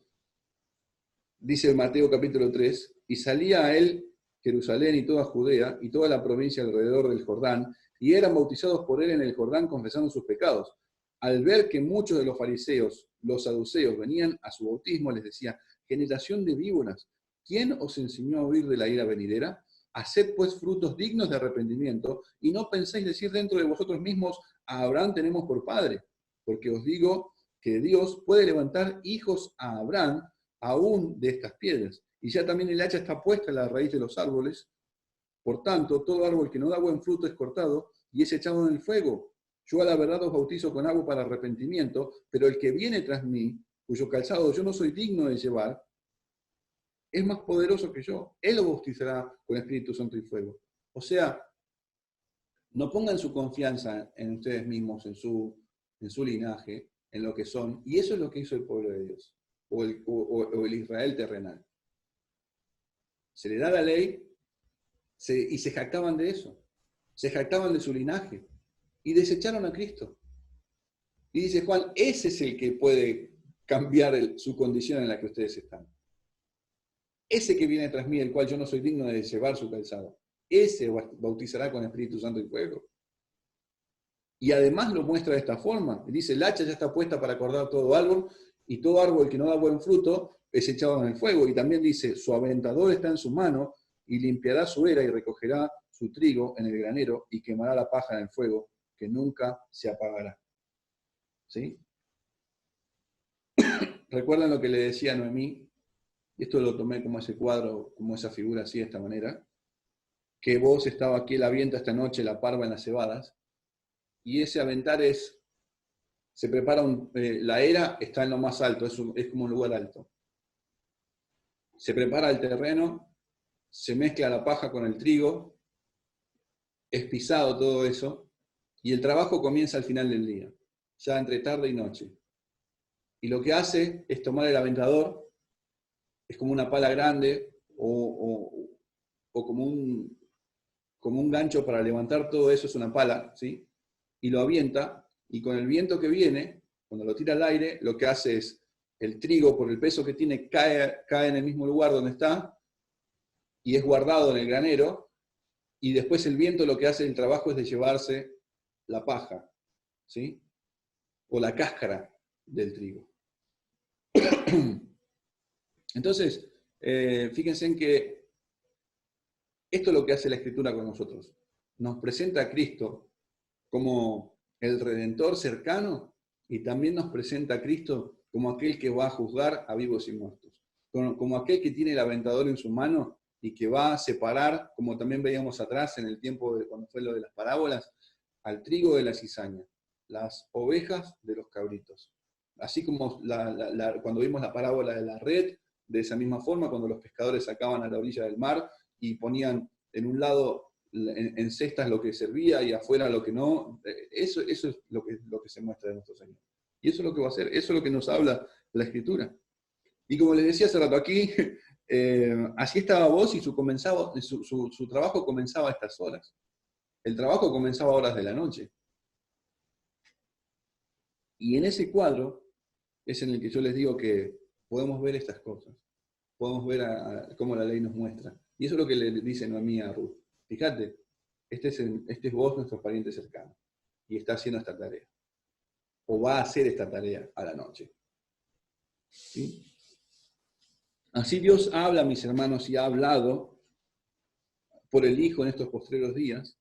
dice en Mateo capítulo 3, y salía a él Jerusalén y toda Judea y toda la provincia alrededor del Jordán, y eran bautizados por él en el Jordán confesando sus pecados. Al ver que muchos de los fariseos, los saduceos, venían a su bautismo, les decía: generación de víboras, ¿quién os enseñó a huir de la ira venidera? Haced pues frutos dignos de arrepentimiento, y no penséis decir dentro de vosotros mismos: a Abraham tenemos por padre, porque os digo que Dios puede levantar hijos a Abraham aún de estas piedras. Y ya también el hacha está puesta en la raíz de los árboles. Por tanto, todo árbol que no da buen fruto es cortado y es echado en el fuego. Yo a la verdad os bautizo con agua para arrepentimiento, pero el que viene tras mí, cuyo calzado yo no soy digno de llevar, es más poderoso que yo. Él lo bautizará con Espíritu Santo y fuego. O sea, no pongan su confianza en ustedes mismos, en su linaje, en lo que son. Y eso es lo que hizo el pueblo de Dios, o el Israel terrenal. Se le da la ley y se jactaban de eso. se jactaban de su linaje y desecharon a Cristo. Y dice Juan, ese es el que puede cambiar su condición en la que ustedes están. Ese que viene tras mí, el cual yo no soy digno de llevar su calzado, ese bautizará con Espíritu Santo y fuego. Y además lo muestra de esta forma. Dice, el hacha ya está puesta para cortar todo árbol, y todo árbol que no da buen fruto es echado en el fuego. Y también dice, su aventador está en su mano, y limpiará su era y recogerá su trigo en el granero, y quemará la paja en el fuego, que nunca se apagará. ¿Sí? ¿Recuerdan lo que le decía a Noemí? Y esto lo tomé como ese cuadro, como esa figura así, de esta manera. Que vos estaba aquí, la avienta esta noche, la parva en las cebadas, y ese aventar se prepara, la era está en lo más alto, es como un lugar alto. Se prepara el terreno, se mezcla la paja con el trigo, es pisado todo eso, y el trabajo comienza al final del día, ya entre tarde y noche. Y lo que hace es tomar el aventador, es como una pala grande, o como un gancho para levantar todo eso, es una pala, ¿sí? Y lo avienta, y con el viento que viene, cuando lo tira al aire, lo que hace es, el trigo, por el peso que tiene, cae en el mismo lugar donde está, y es guardado en el granero, y después el viento lo que hace el trabajo es de llevarse la paja, ¿sí? O la cáscara del trigo. Entonces, fíjense en que esto es lo que hace la Escritura con nosotros. Nos presenta a Cristo como el Redentor cercano, y también nos presenta a Cristo como aquel que va a juzgar a vivos y muertos, como aquel que tiene el aventador en su mano y que va a separar, como también veíamos atrás en el tiempo de cuando fue lo de las parábolas, al trigo de la cizaña, las ovejas de los cabritos. Así como cuando vimos la parábola de la red, de esa misma forma, cuando los pescadores sacaban a la orilla del mar y ponían en un lado en cestas lo que servía y afuera lo que no, eso es lo que se muestra de nuestro Señor. Y eso es lo que va a hacer, eso es lo que nos habla la Escritura. Y como les decía hace rato aquí, así estaba vos y su trabajo comenzaba a estas horas. El trabajo comenzaba a horas de la noche. Y en ese cuadro es en el que yo les digo que podemos ver estas cosas. Podemos ver cómo la ley nos muestra. Y eso es lo que le dice Noemí a Ruth. Fíjate, este es vos, nuestro pariente cercano, y está haciendo esta tarea. O va a hacer esta tarea a la noche. ¿Sí? Así Dios habla, mis hermanos, y ha hablado por el Hijo en estos postreros días,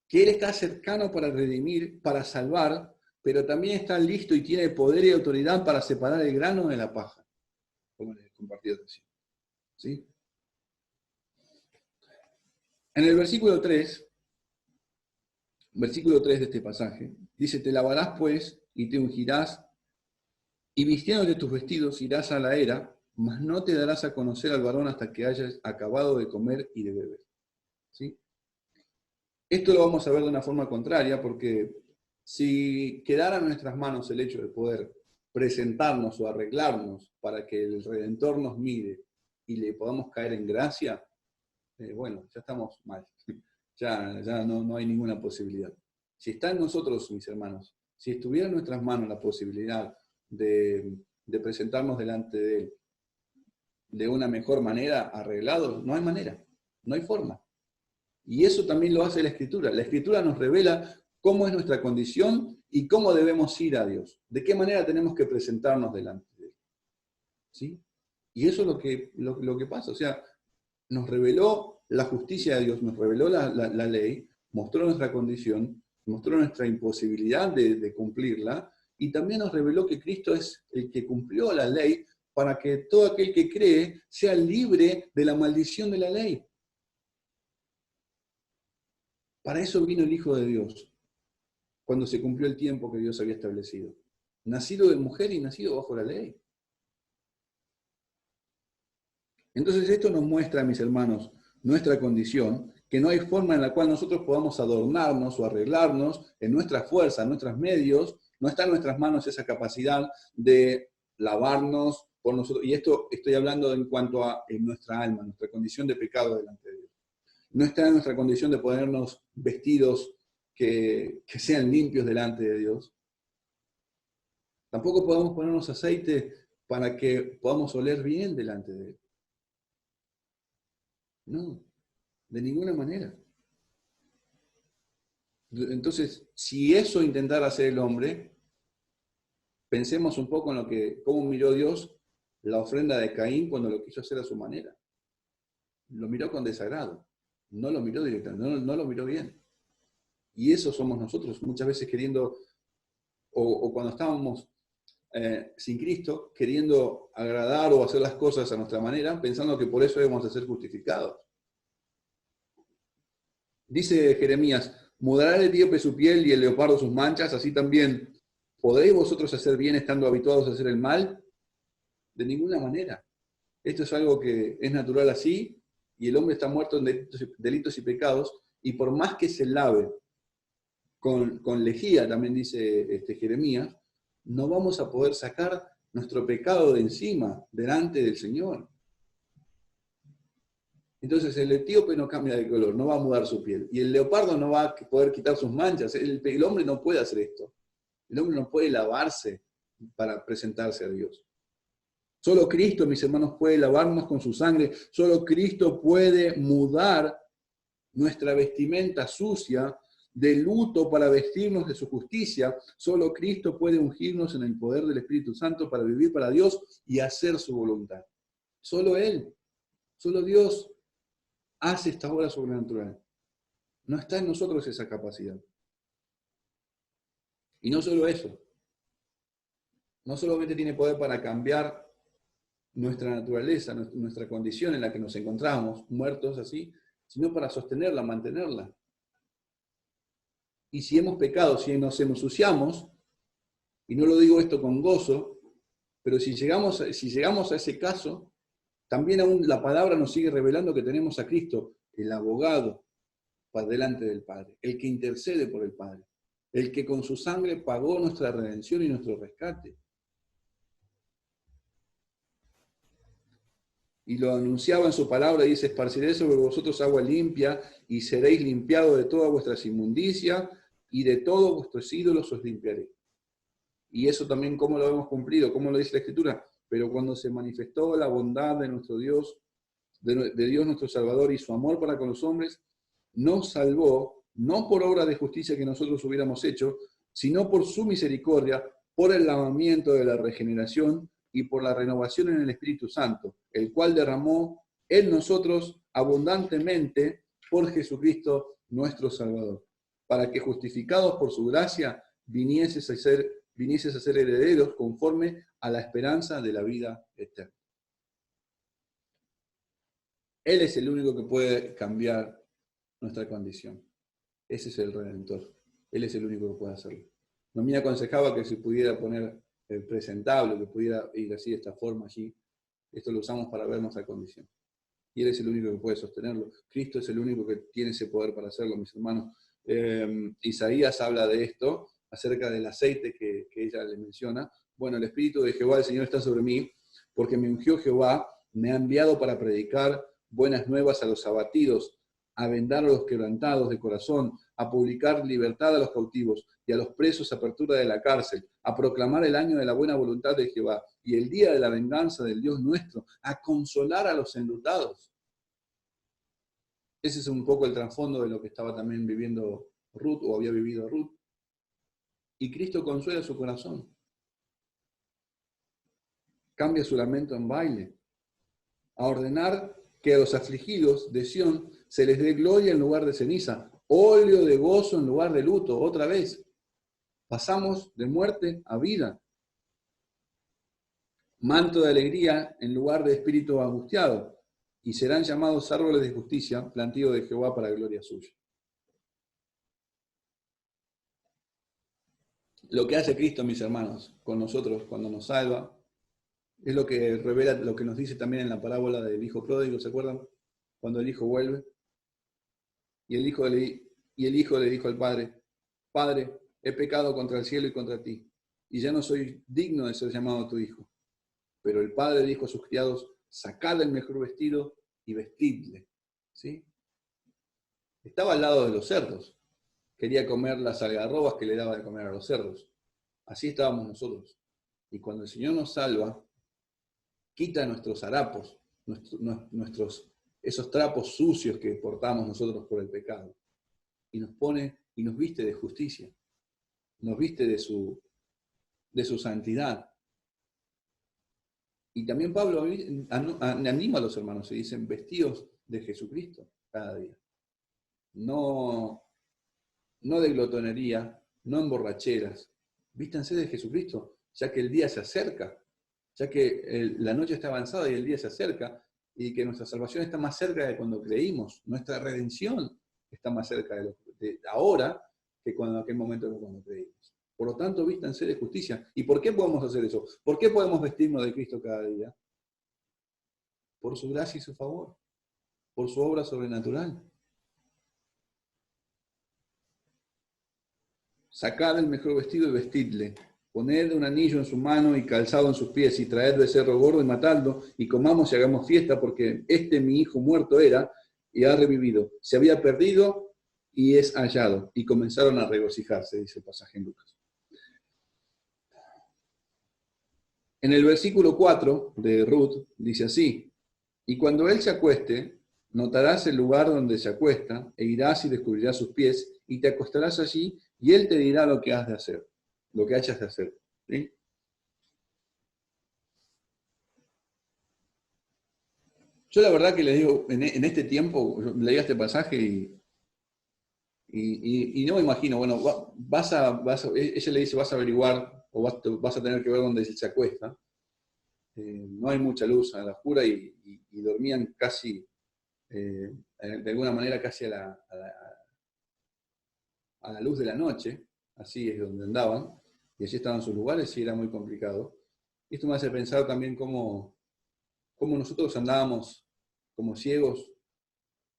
que Él está cercano para redimir, para salvar, pero también está listo y tiene poder y autoridad para separar el grano de la paja, como les he compartido recién. ¿Sí? En el versículo 3 de este pasaje, dice, te lavarás pues y te ungirás, y vistiéndote tus vestidos irás a la era, mas no te darás a conocer al varón hasta que hayas acabado de comer y de beber. ¿Sí? Esto lo vamos a ver de una forma contraria, porque si quedara en nuestras manos el hecho de poder presentarnos o arreglarnos para que el Redentor nos mire y le podamos caer en gracia, bueno, ya estamos mal. Ya no hay ninguna posibilidad. Si está en nosotros, mis hermanos, si estuviera en nuestras manos la posibilidad de presentarnos delante de Él de una mejor manera, arreglados, no hay manera, no hay forma. Y eso también lo hace la Escritura. La Escritura nos revela cómo es nuestra condición y cómo debemos ir a Dios. De qué manera tenemos que presentarnos delante de Él. ¿Sí? Y eso es lo que pasa. O sea, nos reveló la justicia de Dios, nos reveló la ley, mostró nuestra condición, mostró nuestra imposibilidad de cumplirla, y también nos reveló que Cristo es el que cumplió la ley para que todo aquel que cree sea libre de la maldición de la ley. Para eso vino el Hijo de Dios, cuando se cumplió el tiempo que Dios había establecido. Nacido de mujer y nacido bajo la ley. Entonces esto nos muestra, mis hermanos, nuestra condición, que no hay forma en la cual nosotros podamos adornarnos o arreglarnos en nuestra fuerza, en nuestros medios, no está en nuestras manos esa capacidad de lavarnos por nosotros. Y esto estoy hablando en cuanto a en nuestra alma, nuestra condición de pecado delante de Dios. no está en nuestra condición de ponernos vestidos que sean limpios delante de Dios. Tampoco podemos ponernos aceite para que podamos oler bien delante de Él. No, de ninguna manera. Entonces, si eso intentara hacer el hombre, pensemos un poco en cómo miró Dios la ofrenda de Caín cuando lo quiso hacer a su manera. Lo miró con desagrado, no lo miró directamente, no lo miró bien. Y eso somos nosotros, muchas veces queriendo, o cuando estábamos sin Cristo, queriendo agradar o hacer las cosas a nuestra manera, pensando que por eso debemos de ser justificados. Dice Jeremías, mudará el etíope su piel y el leopardo sus manchas, así también, ¿podréis vosotros hacer bien estando habituados a hacer el mal? De ninguna manera. Esto es algo que es natural así, y el hombre está muerto en delitos y pecados, y por más que se lave con lejía, también dice Jeremías, no vamos a poder sacar nuestro pecado de encima, delante del Señor. Entonces el etíope no cambia de color, no va a mudar su piel, y el leopardo no va a poder quitar sus manchas. El hombre no puede hacer esto. El hombre no puede lavarse para presentarse a Dios. Solo Cristo, mis hermanos, puede lavarnos con su sangre. Solo Cristo puede mudar nuestra vestimenta sucia de luto para vestirnos de su justicia. Solo Cristo puede ungirnos en el poder del Espíritu Santo para vivir para Dios y hacer su voluntad. Solo Él, solo Dios hace esta obra sobrenatural. No está en nosotros esa capacidad. Y no solo eso, no solamente tiene poder para cambiar nuestra naturaleza, nuestra condición en la que nos encontramos, muertos así, sino para sostenerla, mantenerla. Y si hemos pecado, si nos ensuciamos, y no lo digo esto con gozo, pero si llegamos a ese caso, también aún la palabra nos sigue revelando que tenemos a Cristo, el abogado, para delante del Padre, el que intercede por el Padre, el que con su sangre pagó nuestra redención y nuestro rescate. Y lo anunciaba en su palabra, dice, esparciré sobre vosotros agua limpia y seréis limpiados de todas vuestras inmundicias y de todos vuestros ídolos os limpiaré. Y eso también, ¿cómo lo hemos cumplido? ¿Cómo lo dice la Escritura? Pero cuando se manifestó la bondad de nuestro Dios, de Dios nuestro Salvador y su amor para con los hombres, nos salvó, no por obra de justicia que nosotros hubiéramos hecho, sino por su misericordia, por el lavamiento de la regeneración y por la renovación en el Espíritu Santo, el cual derramó en nosotros abundantemente por Jesucristo nuestro Salvador, para que justificados por su gracia vinieses a ser herederos conforme a la esperanza de la vida eterna. Él es el único que puede cambiar nuestra condición. Ese es el Redentor. Él es el único que puede hacerlo. No me aconsejaba que se pudiera poner presentable, que pudiera ir así de esta forma allí. Esto lo usamos para ver nuestra condición. Y Él es el único que puede sostenerlo. Cristo es el único que tiene ese poder para hacerlo, mis hermanos. Isaías habla de esto, acerca del aceite que ella le menciona. Bueno, el Espíritu de Jehová, el Señor, está sobre mí, porque me ungió Jehová, me ha enviado para predicar buenas nuevas a los abatidos, a vendar a los quebrantados de corazón, a publicar libertad a los cautivos y a los presos apertura de la cárcel, a proclamar el año de la buena voluntad de Jehová y el día de la venganza del Dios nuestro, a consolar a los enlutados. Ese es un poco el trasfondo de lo que estaba también viviendo Ruth, o había vivido Ruth. Y Cristo consuela su corazón. Cambia su lamento en baile. A ordenar que a los afligidos de Sión se les dé gloria en lugar de ceniza, óleo de gozo en lugar de luto. Otra vez, pasamos de muerte a vida. Manto de alegría en lugar de espíritu angustiado, y serán llamados árboles de justicia, plantío de Jehová para gloria suya. Lo que hace Cristo, mis hermanos, con nosotros cuando nos salva, es lo que revela, lo que nos dice también en la parábola del hijo pródigo, ¿se acuerdan? Cuando el hijo vuelve, y el hijo le dijo al padre, Padre, he pecado contra el cielo y contra ti, y ya no soy digno de ser llamado tu hijo. Pero el padre dijo a sus criados, sacad el mejor vestido y vestidle. ¿Sí? Estaba al lado de los cerdos. Quería comer las algarrobas que le daba de comer a los cerdos. Así estábamos nosotros. Y cuando el Señor nos salva, quita nuestros harapos, esos trapos sucios que portamos nosotros por el pecado. Y nos pone y nos viste de justicia. Nos viste de su santidad. Y también Pablo anima a los hermanos y dicen, vestidos de Jesucristo cada día. No de glotonería, no en borracheras. Vístanse de Jesucristo, ya que el día se acerca, ya que la noche está avanzada y el día se acerca, y que nuestra salvación está más cerca de cuando creímos, nuestra redención está más cerca de ahora que en aquel momento de cuando creímos. Por lo tanto, vístanse de justicia. ¿Y por qué podemos hacer eso? ¿Por qué podemos vestirnos de Cristo cada día? Por su gracia y su favor, por su obra sobrenatural. Sacad el mejor vestido y vestidle. Poned un anillo en su mano y calzado en sus pies, y traed becerro gordo y matadlo, y comamos y hagamos fiesta, porque mi hijo muerto era, y ha revivido. Se había perdido y es hallado. Y comenzaron a regocijarse, dice el pasaje en Lucas. En el versículo 4 de Ruth dice así: y cuando él se acueste, notarás el lugar donde se acuesta, e irás y descubrirás sus pies, y te acostarás allí, y él te dirá lo que has de hacer, lo que hayas de hacer. ¿Sí? Yo la verdad que les digo, en este tiempo, leía este pasaje y no me imagino, bueno, ella le dice, vas a averiguar, o vas a tener que ver dónde él se acuesta. No hay mucha luz a la oscura y dormían casi, de alguna manera, casi a la luz de la noche, así es donde andaban, y allí estaban sus lugares y era muy complicado. Y esto me hace pensar también cómo nosotros andábamos como ciegos,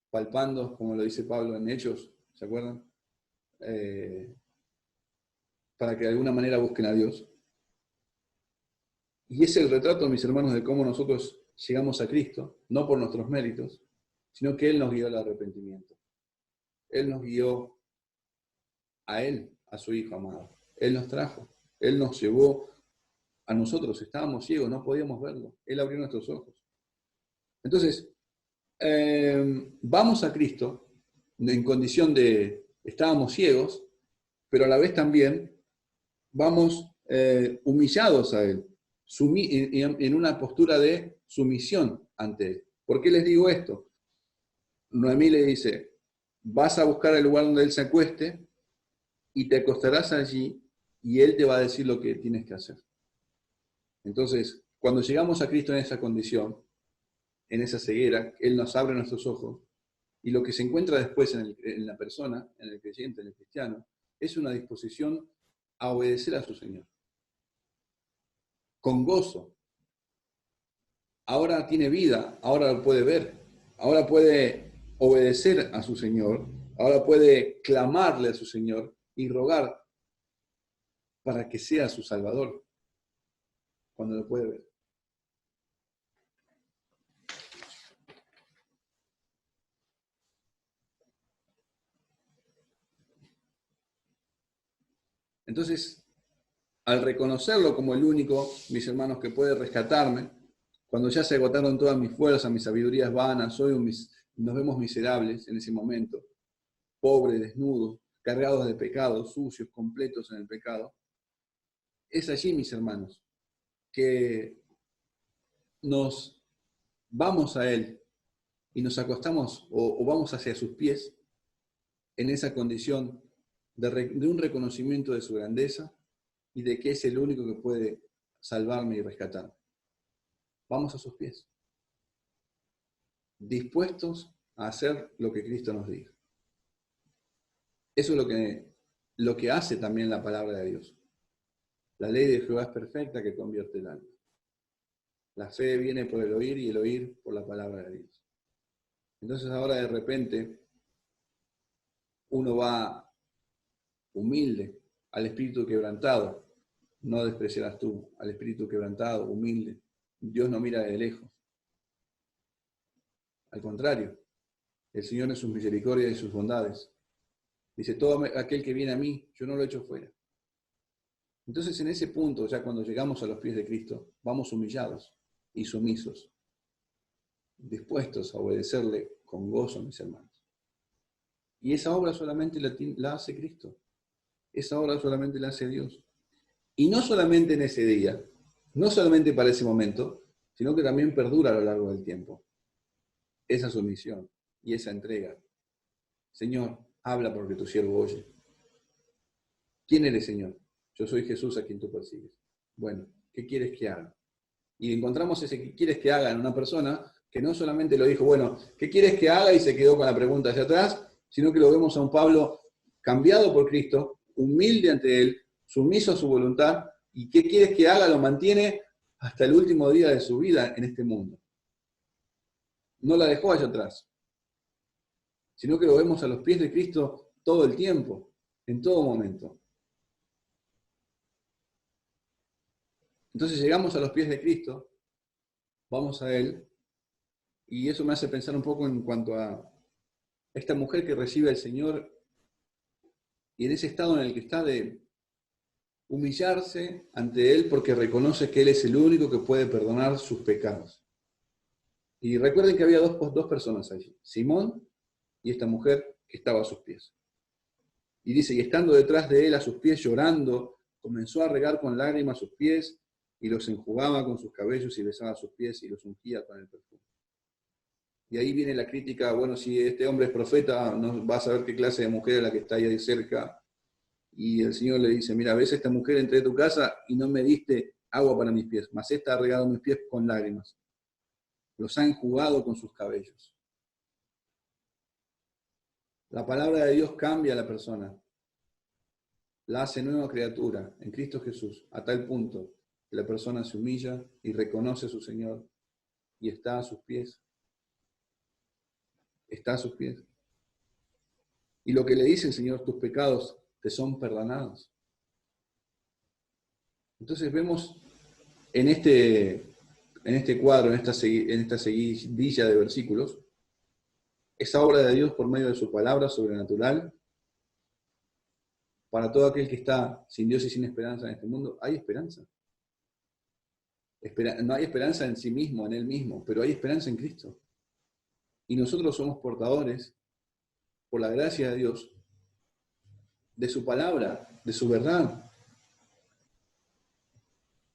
palpando, como lo dice Pablo en Hechos, ¿se acuerdan? Para que de alguna manera busquen a Dios. Y es el retrato, mis hermanos, de cómo nosotros llegamos a Cristo, no por nuestros méritos, sino que Él nos guió al arrepentimiento. Él nos guió a Él, a su Hijo amado. Él nos trajo, Él nos llevó a nosotros. Estábamos ciegos, no podíamos verlo. Él abrió nuestros ojos. Entonces, vamos a Cristo en condición de, estábamos ciegos, pero a la vez también vamos humillados a Él, en una postura de sumisión ante Él. ¿Por qué les digo esto? Noemí le dice, vas a buscar el lugar donde Él se acueste y te acostarás allí y Él te va a decir lo que tienes que hacer. Entonces, cuando llegamos a Cristo en esa condición, en esa ceguera, Él nos abre nuestros ojos, y lo que se encuentra después en la persona, en el creyente, en el cristiano, es una disposición a obedecer a su Señor. Con gozo. Ahora tiene vida, ahora lo puede ver, ahora puede obedecer a su Señor, ahora puede clamarle a su Señor y rogar para que sea su Salvador, cuando lo puede ver. Entonces, al reconocerlo como el único, mis hermanos, que puede rescatarme, cuando ya se agotaron todas mis fuerzas, mis sabidurías vanas, nos vemos miserables en ese momento, pobres, desnudos, cargados de pecados, sucios, completos en el pecado. Es allí, mis hermanos, que nos vamos a Él y nos acostamos o vamos hacia sus pies en esa condición de un reconocimiento de su grandeza y de que es el único que puede salvarme y rescatarme. Vamos a sus pies, dispuestos a hacer lo que Cristo nos diga. Eso es lo que hace también la palabra de Dios. La ley de Jehová es perfecta, que convierte el alma. La fe viene por el oír y el oír por la palabra de Dios. Entonces ahora de repente uno va humilde al espíritu quebrantado. No despreciarás tú al espíritu quebrantado, humilde. Dios no mira de lejos. Al contrario, el Señor en sus misericordias y sus bondades. Dice, todo aquel que viene a mí, yo no lo echo fuera. Entonces en ese punto, ya cuando llegamos a los pies de Cristo, vamos humillados y sumisos, dispuestos a obedecerle con gozo, mis hermanos. Y esa obra solamente la hace Cristo. Esa obra solamente la hace Dios. Y no solamente en ese día, no solamente para ese momento, sino que también perdura a lo largo del tiempo. Esa sumisión y esa entrega. Señor, habla porque tu siervo oye. ¿Quién eres, Señor? Yo soy Jesús a quien tú persigues. Bueno, ¿qué quieres que haga? Y encontramos ese ¿qué quieres que haga en una persona que no solamente lo dijo, bueno, ¿qué quieres que haga? Y se quedó con la pregunta hacia atrás, sino que lo vemos a un Pablo cambiado por Cristo, humilde ante Él, sumiso a su voluntad, y ¿qué quieres que haga? Lo mantiene hasta el último día de su vida en este mundo. No la dejó allá atrás, sino que lo vemos a los pies de Cristo todo el tiempo, en todo momento. Entonces llegamos a los pies de Cristo, vamos a Él, y eso me hace pensar un poco en cuanto a esta mujer que recibe al Señor y en ese estado en el que está de humillarse ante Él porque reconoce que Él es el único que puede perdonar sus pecados. Y recuerden que había dos personas allí, Simón y esta mujer que estaba a sus pies. Y dice, y estando detrás de Él a sus pies llorando, comenzó a regar con lágrimas sus pies y los enjugaba con sus cabellos y besaba sus pies y los ungía con el perfume. Y ahí viene la crítica, bueno, si este hombre es profeta, no va a saber qué clase de mujer es la que está ahí cerca. Y el Señor le dice, mira, ves esta mujer entré a tu casa y no me diste agua para mis pies, mas esta ha regado mis pies con lágrimas. Los ha enjugado con sus cabellos. La palabra de Dios cambia a la persona. La hace nueva criatura en Cristo Jesús, a tal punto que la persona se humilla y reconoce a su Señor y está a sus pies. Está a sus pies. Y lo que le dice el Señor, tus pecados te son perdonados. Entonces vemos en este cuadro, en esta seguidilla de versículos, esa obra de Dios por medio de su palabra sobrenatural. Para todo aquel que está sin Dios y sin esperanza en este mundo, hay esperanza. No hay esperanza en sí mismo, en Él mismo, pero hay esperanza en Cristo. Y nosotros somos portadores, por la gracia de Dios, de su palabra, de su verdad.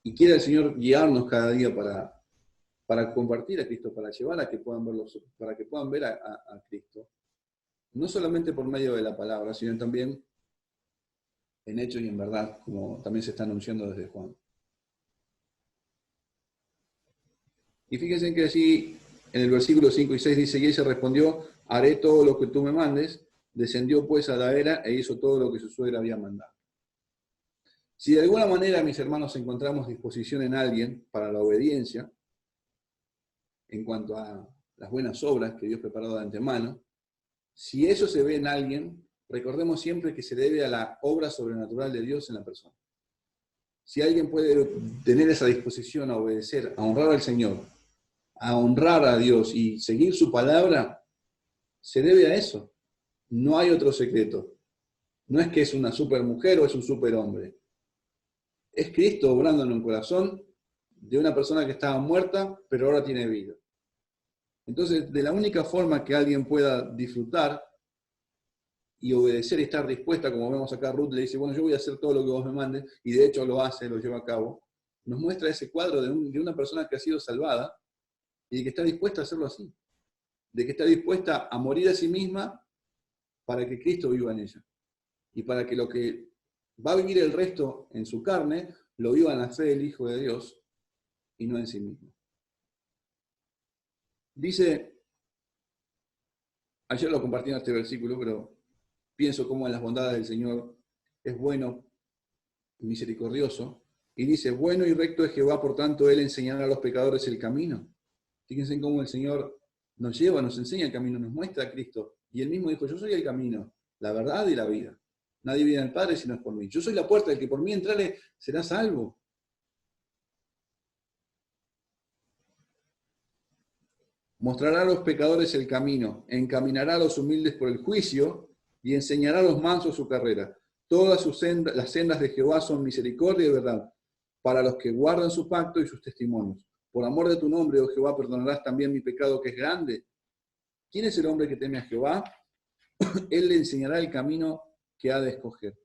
Y quiere el Señor guiarnos cada día para compartir a Cristo, para llevar a que puedan verlo, para que puedan ver a Cristo. No solamente por medio de la palabra, sino también en hechos y en verdad, como también se está anunciando desde Juan. Y fíjense que así en el versículo 5 y 6 dice, y ella respondió, haré todo lo que tú me mandes. Descendió pues a la era e hizo todo lo que su suegra había mandado. Si de alguna manera, mis hermanos, encontramos disposición en alguien para la obediencia, en cuanto a las buenas obras que Dios preparó de antemano, si eso se ve en alguien, recordemos siempre que se debe a la obra sobrenatural de Dios en la persona. Si alguien puede tener esa disposición a obedecer, a honrar al Señor, a honrar a Dios y seguir su palabra, se debe a eso. No hay otro secreto. No es que es una supermujer o es un superhombre. Es Cristo obrando en un corazón de una persona que estaba muerta, pero ahora tiene vida. Entonces, de la única forma que alguien pueda disfrutar y obedecer y estar dispuesta, como vemos acá, Ruth le dice, bueno, yo voy a hacer todo lo que vos me mandes, y de hecho lo hace, lo lleva a cabo, nos muestra ese cuadro de una persona que ha sido salvada y de que está dispuesta a hacerlo así, de que está dispuesta a morir a sí misma para que Cristo viva en ella, y para que lo que va a vivir el resto en su carne, lo viva en la fe del Hijo de Dios y no en sí mismo. Dice, ayer lo compartí en este versículo, pero pienso cómo en las bondades del Señor es bueno y misericordioso, y dice, bueno y recto es Jehová, por tanto, Él enseñará a los pecadores el camino. Fíjense cómo el Señor nos lleva, nos enseña el camino, nos muestra a Cristo. Y Él mismo dijo, yo soy el camino, la verdad y la vida. Nadie viene al Padre si no es por mí. Yo soy la puerta, el que por mí entrare será salvo. Mostrará a los pecadores el camino, encaminará a los humildes por el juicio y enseñará a los mansos su carrera. Todas las sendas de Jehová son misericordia y verdad para los que guardan su pacto y sus testimonios. Por amor de tu nombre, oh Jehová, perdonarás también mi pecado que es grande. ¿Quién es el hombre que teme a Jehová? Él le enseñará el camino que ha de escoger.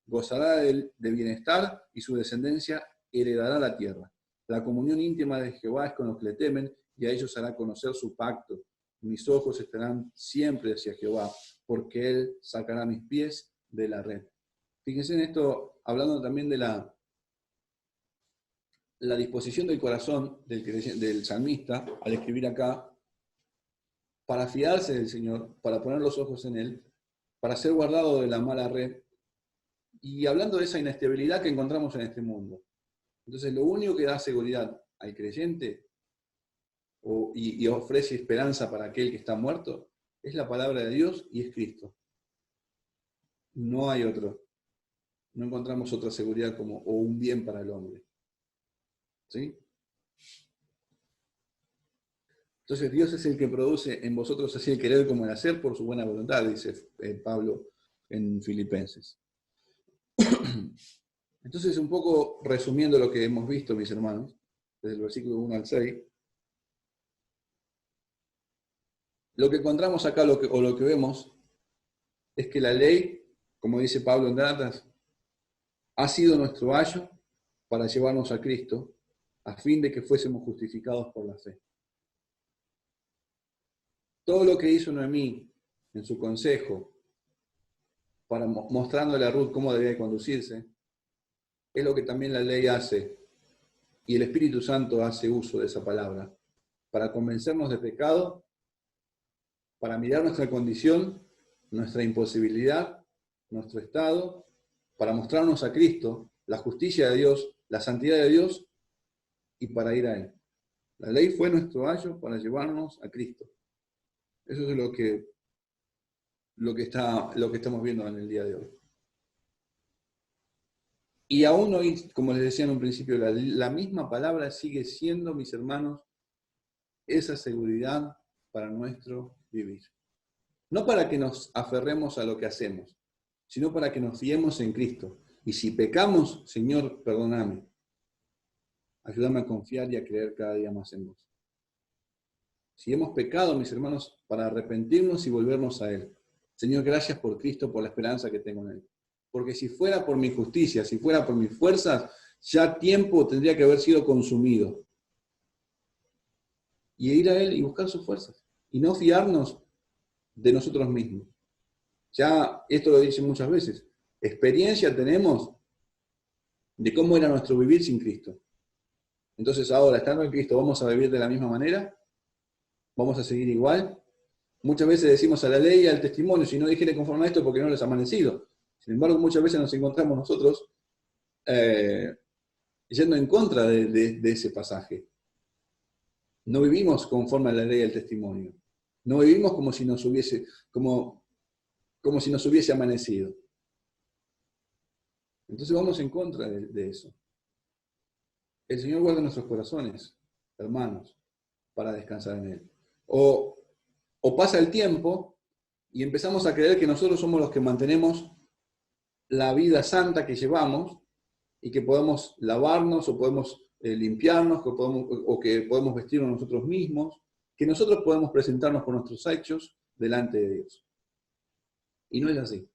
Gozará de bienestar y su descendencia heredará la tierra. La comunión íntima de Jehová es con los que le temen y a ellos hará conocer su pacto. Mis ojos estarán siempre hacia Jehová, porque Él sacará mis pies de la red. Fíjense en esto, hablando también de la disposición del corazón del salmista al escribir acá, para fiarse del Señor, para poner los ojos en Él, para ser guardado de la mala red, y hablando de esa inestabilidad que encontramos en este mundo. Entonces, lo único que da seguridad al creyente y ofrece esperanza para aquel que está muerto es la palabra de Dios y es Cristo. No hay otro. No encontramos otra seguridad o un bien para el hombre. ¿Sí? Entonces Dios es el que produce en vosotros así el querer como el hacer por su buena voluntad, dice Pablo en Filipenses. Entonces, un poco resumiendo lo que hemos visto, mis hermanos, desde el versículo 1 al 6, lo que encontramos acá, lo que vemos, es que la ley, como dice Pablo en Gálatas, ha sido nuestro ayo para llevarnos a Cristo, a fin de que fuésemos justificados por la fe. Todo lo que hizo Noemí en su consejo, para mostrándole a Ruth cómo debía conducirse, es lo que también la ley hace, y el Espíritu Santo hace uso de esa palabra, para convencernos de pecado, para mirar nuestra condición, nuestra imposibilidad, nuestro estado, para mostrarnos a Cristo, la justicia de Dios, la santidad de Dios, y para ir a Él. La ley fue nuestro ayo para llevarnos a Cristo. Eso es lo que estamos viendo en el día de hoy. Y aún hoy, como les decía en un principio, la misma palabra sigue siendo, mis hermanos, esa seguridad para nuestro vivir. No para que nos aferremos a lo que hacemos, sino para que nos fiemos en Cristo. Y si pecamos, Señor, perdóname. Ayúdame a confiar y a creer cada día más en vos. Si hemos pecado, mis hermanos, para arrepentirnos y volvernos a Él. Señor, gracias por Cristo, por la esperanza que tengo en Él. Porque si fuera por mi justicia, si fuera por mis fuerzas, ya tiempo tendría que haber sido consumido. Y ir a Él y buscar sus fuerzas. Y no fiarnos de nosotros mismos. Ya esto lo dicen muchas veces. Experiencia tenemos de cómo era nuestro vivir sin Cristo. Entonces ahora, estando en Cristo, ¿vamos a vivir de la misma manera? ¿Vamos a seguir igual? Muchas veces decimos a la ley y al testimonio, si no dijere conforme a esto porque no les ha amanecido. Sin embargo, muchas veces nos encontramos nosotros yendo en contra de ese pasaje. No vivimos conforme a la ley y al testimonio. No vivimos como si nos hubiese amanecido. Entonces vamos en contra de eso. El Señor guarda nuestros corazones, hermanos, para descansar en Él. O pasa el tiempo y empezamos a creer que nosotros somos los que mantenemos la vida santa que llevamos y que podemos lavarnos o podemos limpiarnos o que podemos vestirnos nosotros mismos, que nosotros podemos presentarnos por nuestros hechos delante de Dios. Y no es así.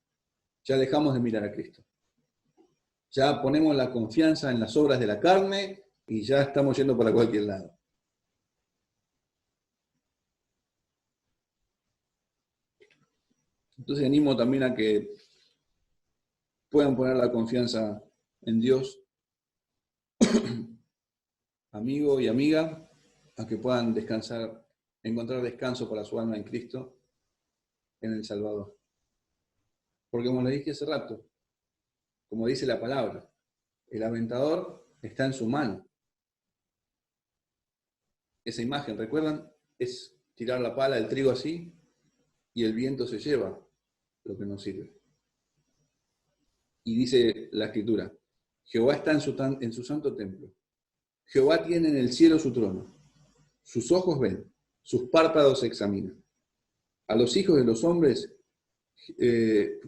Ya dejamos de mirar a Cristo. Ya ponemos la confianza en las obras de la carne y ya estamos yendo para cualquier lado. Entonces animo también a que puedan poner la confianza en Dios, amigo y amiga, a que puedan descansar, encontrar descanso para su alma en Cristo, en el Salvador. Porque como les dije hace rato, como dice la palabra, el aventador está en su mano. Esa imagen, ¿recuerdan? Es tirar la pala, el trigo así, y el viento se lleva lo que nos sirve. Y dice la Escritura, Jehová está en su santo templo. Jehová tiene en el cielo su trono. Sus ojos ven sus párpados examinan. A los hijos de los hombres,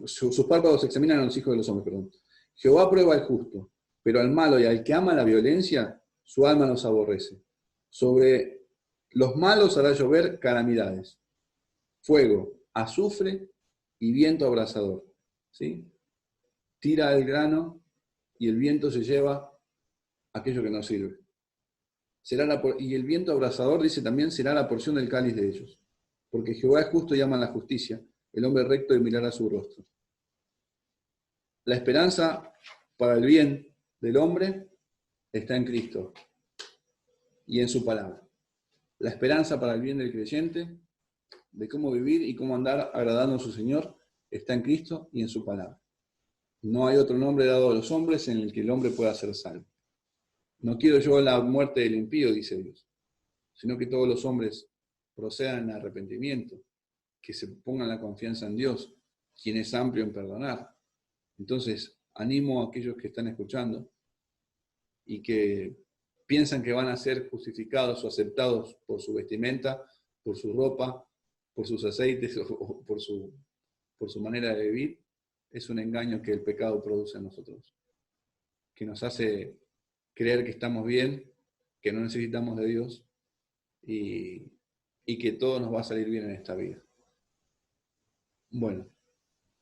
sus párpados examinan a los hijos de los hombres, perdón. Jehová prueba al justo, pero al malo y al que ama la violencia, su alma los aborrece. Sobre los malos hará llover calamidades, fuego, azufre y viento abrasador. ¿Sí? Tira el grano y el viento se lleva aquello que no sirve. Y el viento abrasador, dice también, será la porción del cáliz de ellos. Porque Jehová es justo y ama la justicia, el hombre recto y mirará su rostro. La esperanza para el bien del hombre está en Cristo y en su palabra. La esperanza para el bien del creyente, de cómo vivir y cómo andar agradando a su Señor, está en Cristo y en su palabra. No hay otro nombre dado a los hombres en el que el hombre pueda ser salvo. No quiero yo la muerte del impío, dice Dios, sino que todos los hombres procedan en arrepentimiento, que se pongan la confianza en Dios, quien es amplio en perdonar. Entonces, animo a aquellos que están escuchando y que piensan que van a ser justificados o aceptados por su vestimenta, por su ropa, por sus aceites o por su manera de vivir. Es un engaño que el pecado produce en nosotros, que nos hace creer que estamos bien, que no necesitamos de Dios y que todo nos va a salir bien en esta vida. Bueno,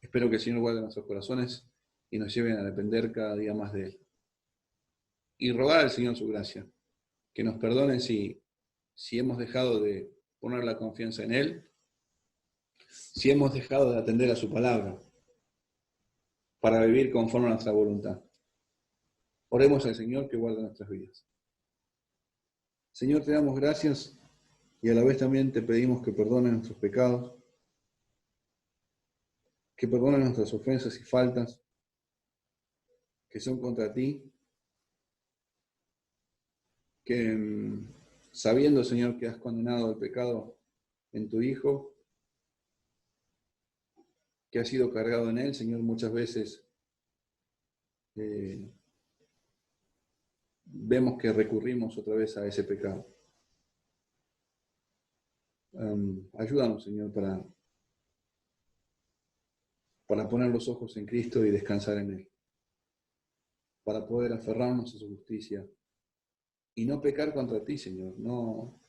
espero que el Señor guarde nuestros corazones y nos lleven a depender cada día más de Él. Y rogar al Señor su gracia, que nos perdone si hemos dejado de poner la confianza en Él, si hemos dejado de atender a su palabra para vivir conforme a nuestra voluntad. Oremos al Señor que guarde nuestras vidas. Señor, te damos gracias y a la vez también te pedimos que perdones nuestros pecados, que perdones nuestras ofensas y faltas que son contra ti, que sabiendo, Señor, que has condenado el pecado en tu Hijo, que ha sido cargado en Él, Señor, muchas veces vemos que recurrimos otra vez a ese pecado. Ayúdanos, Señor, para poner los ojos en Cristo y descansar en Él, para poder aferrarnos a su justicia y no pecar contra ti, Señor, no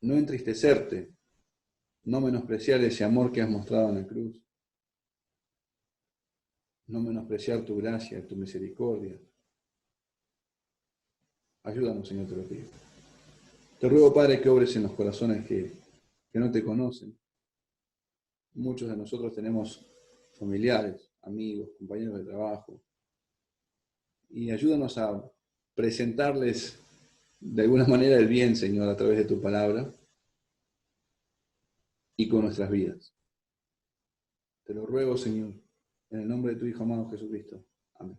entristecerte, no menospreciar ese amor que has mostrado en la cruz, no menospreciar tu gracia, tu misericordia. Ayúdanos, Señor, te lo pido. Te ruego, Padre, que obres en los corazones que no te conocen. Muchos de nosotros tenemos familiares, amigos, compañeros de trabajo. Y ayúdanos a presentarles de alguna manera el bien, Señor, a través de tu palabra y con nuestras vidas. Te lo ruego, Señor, en el nombre de tu Hijo amado Jesucristo. Amén.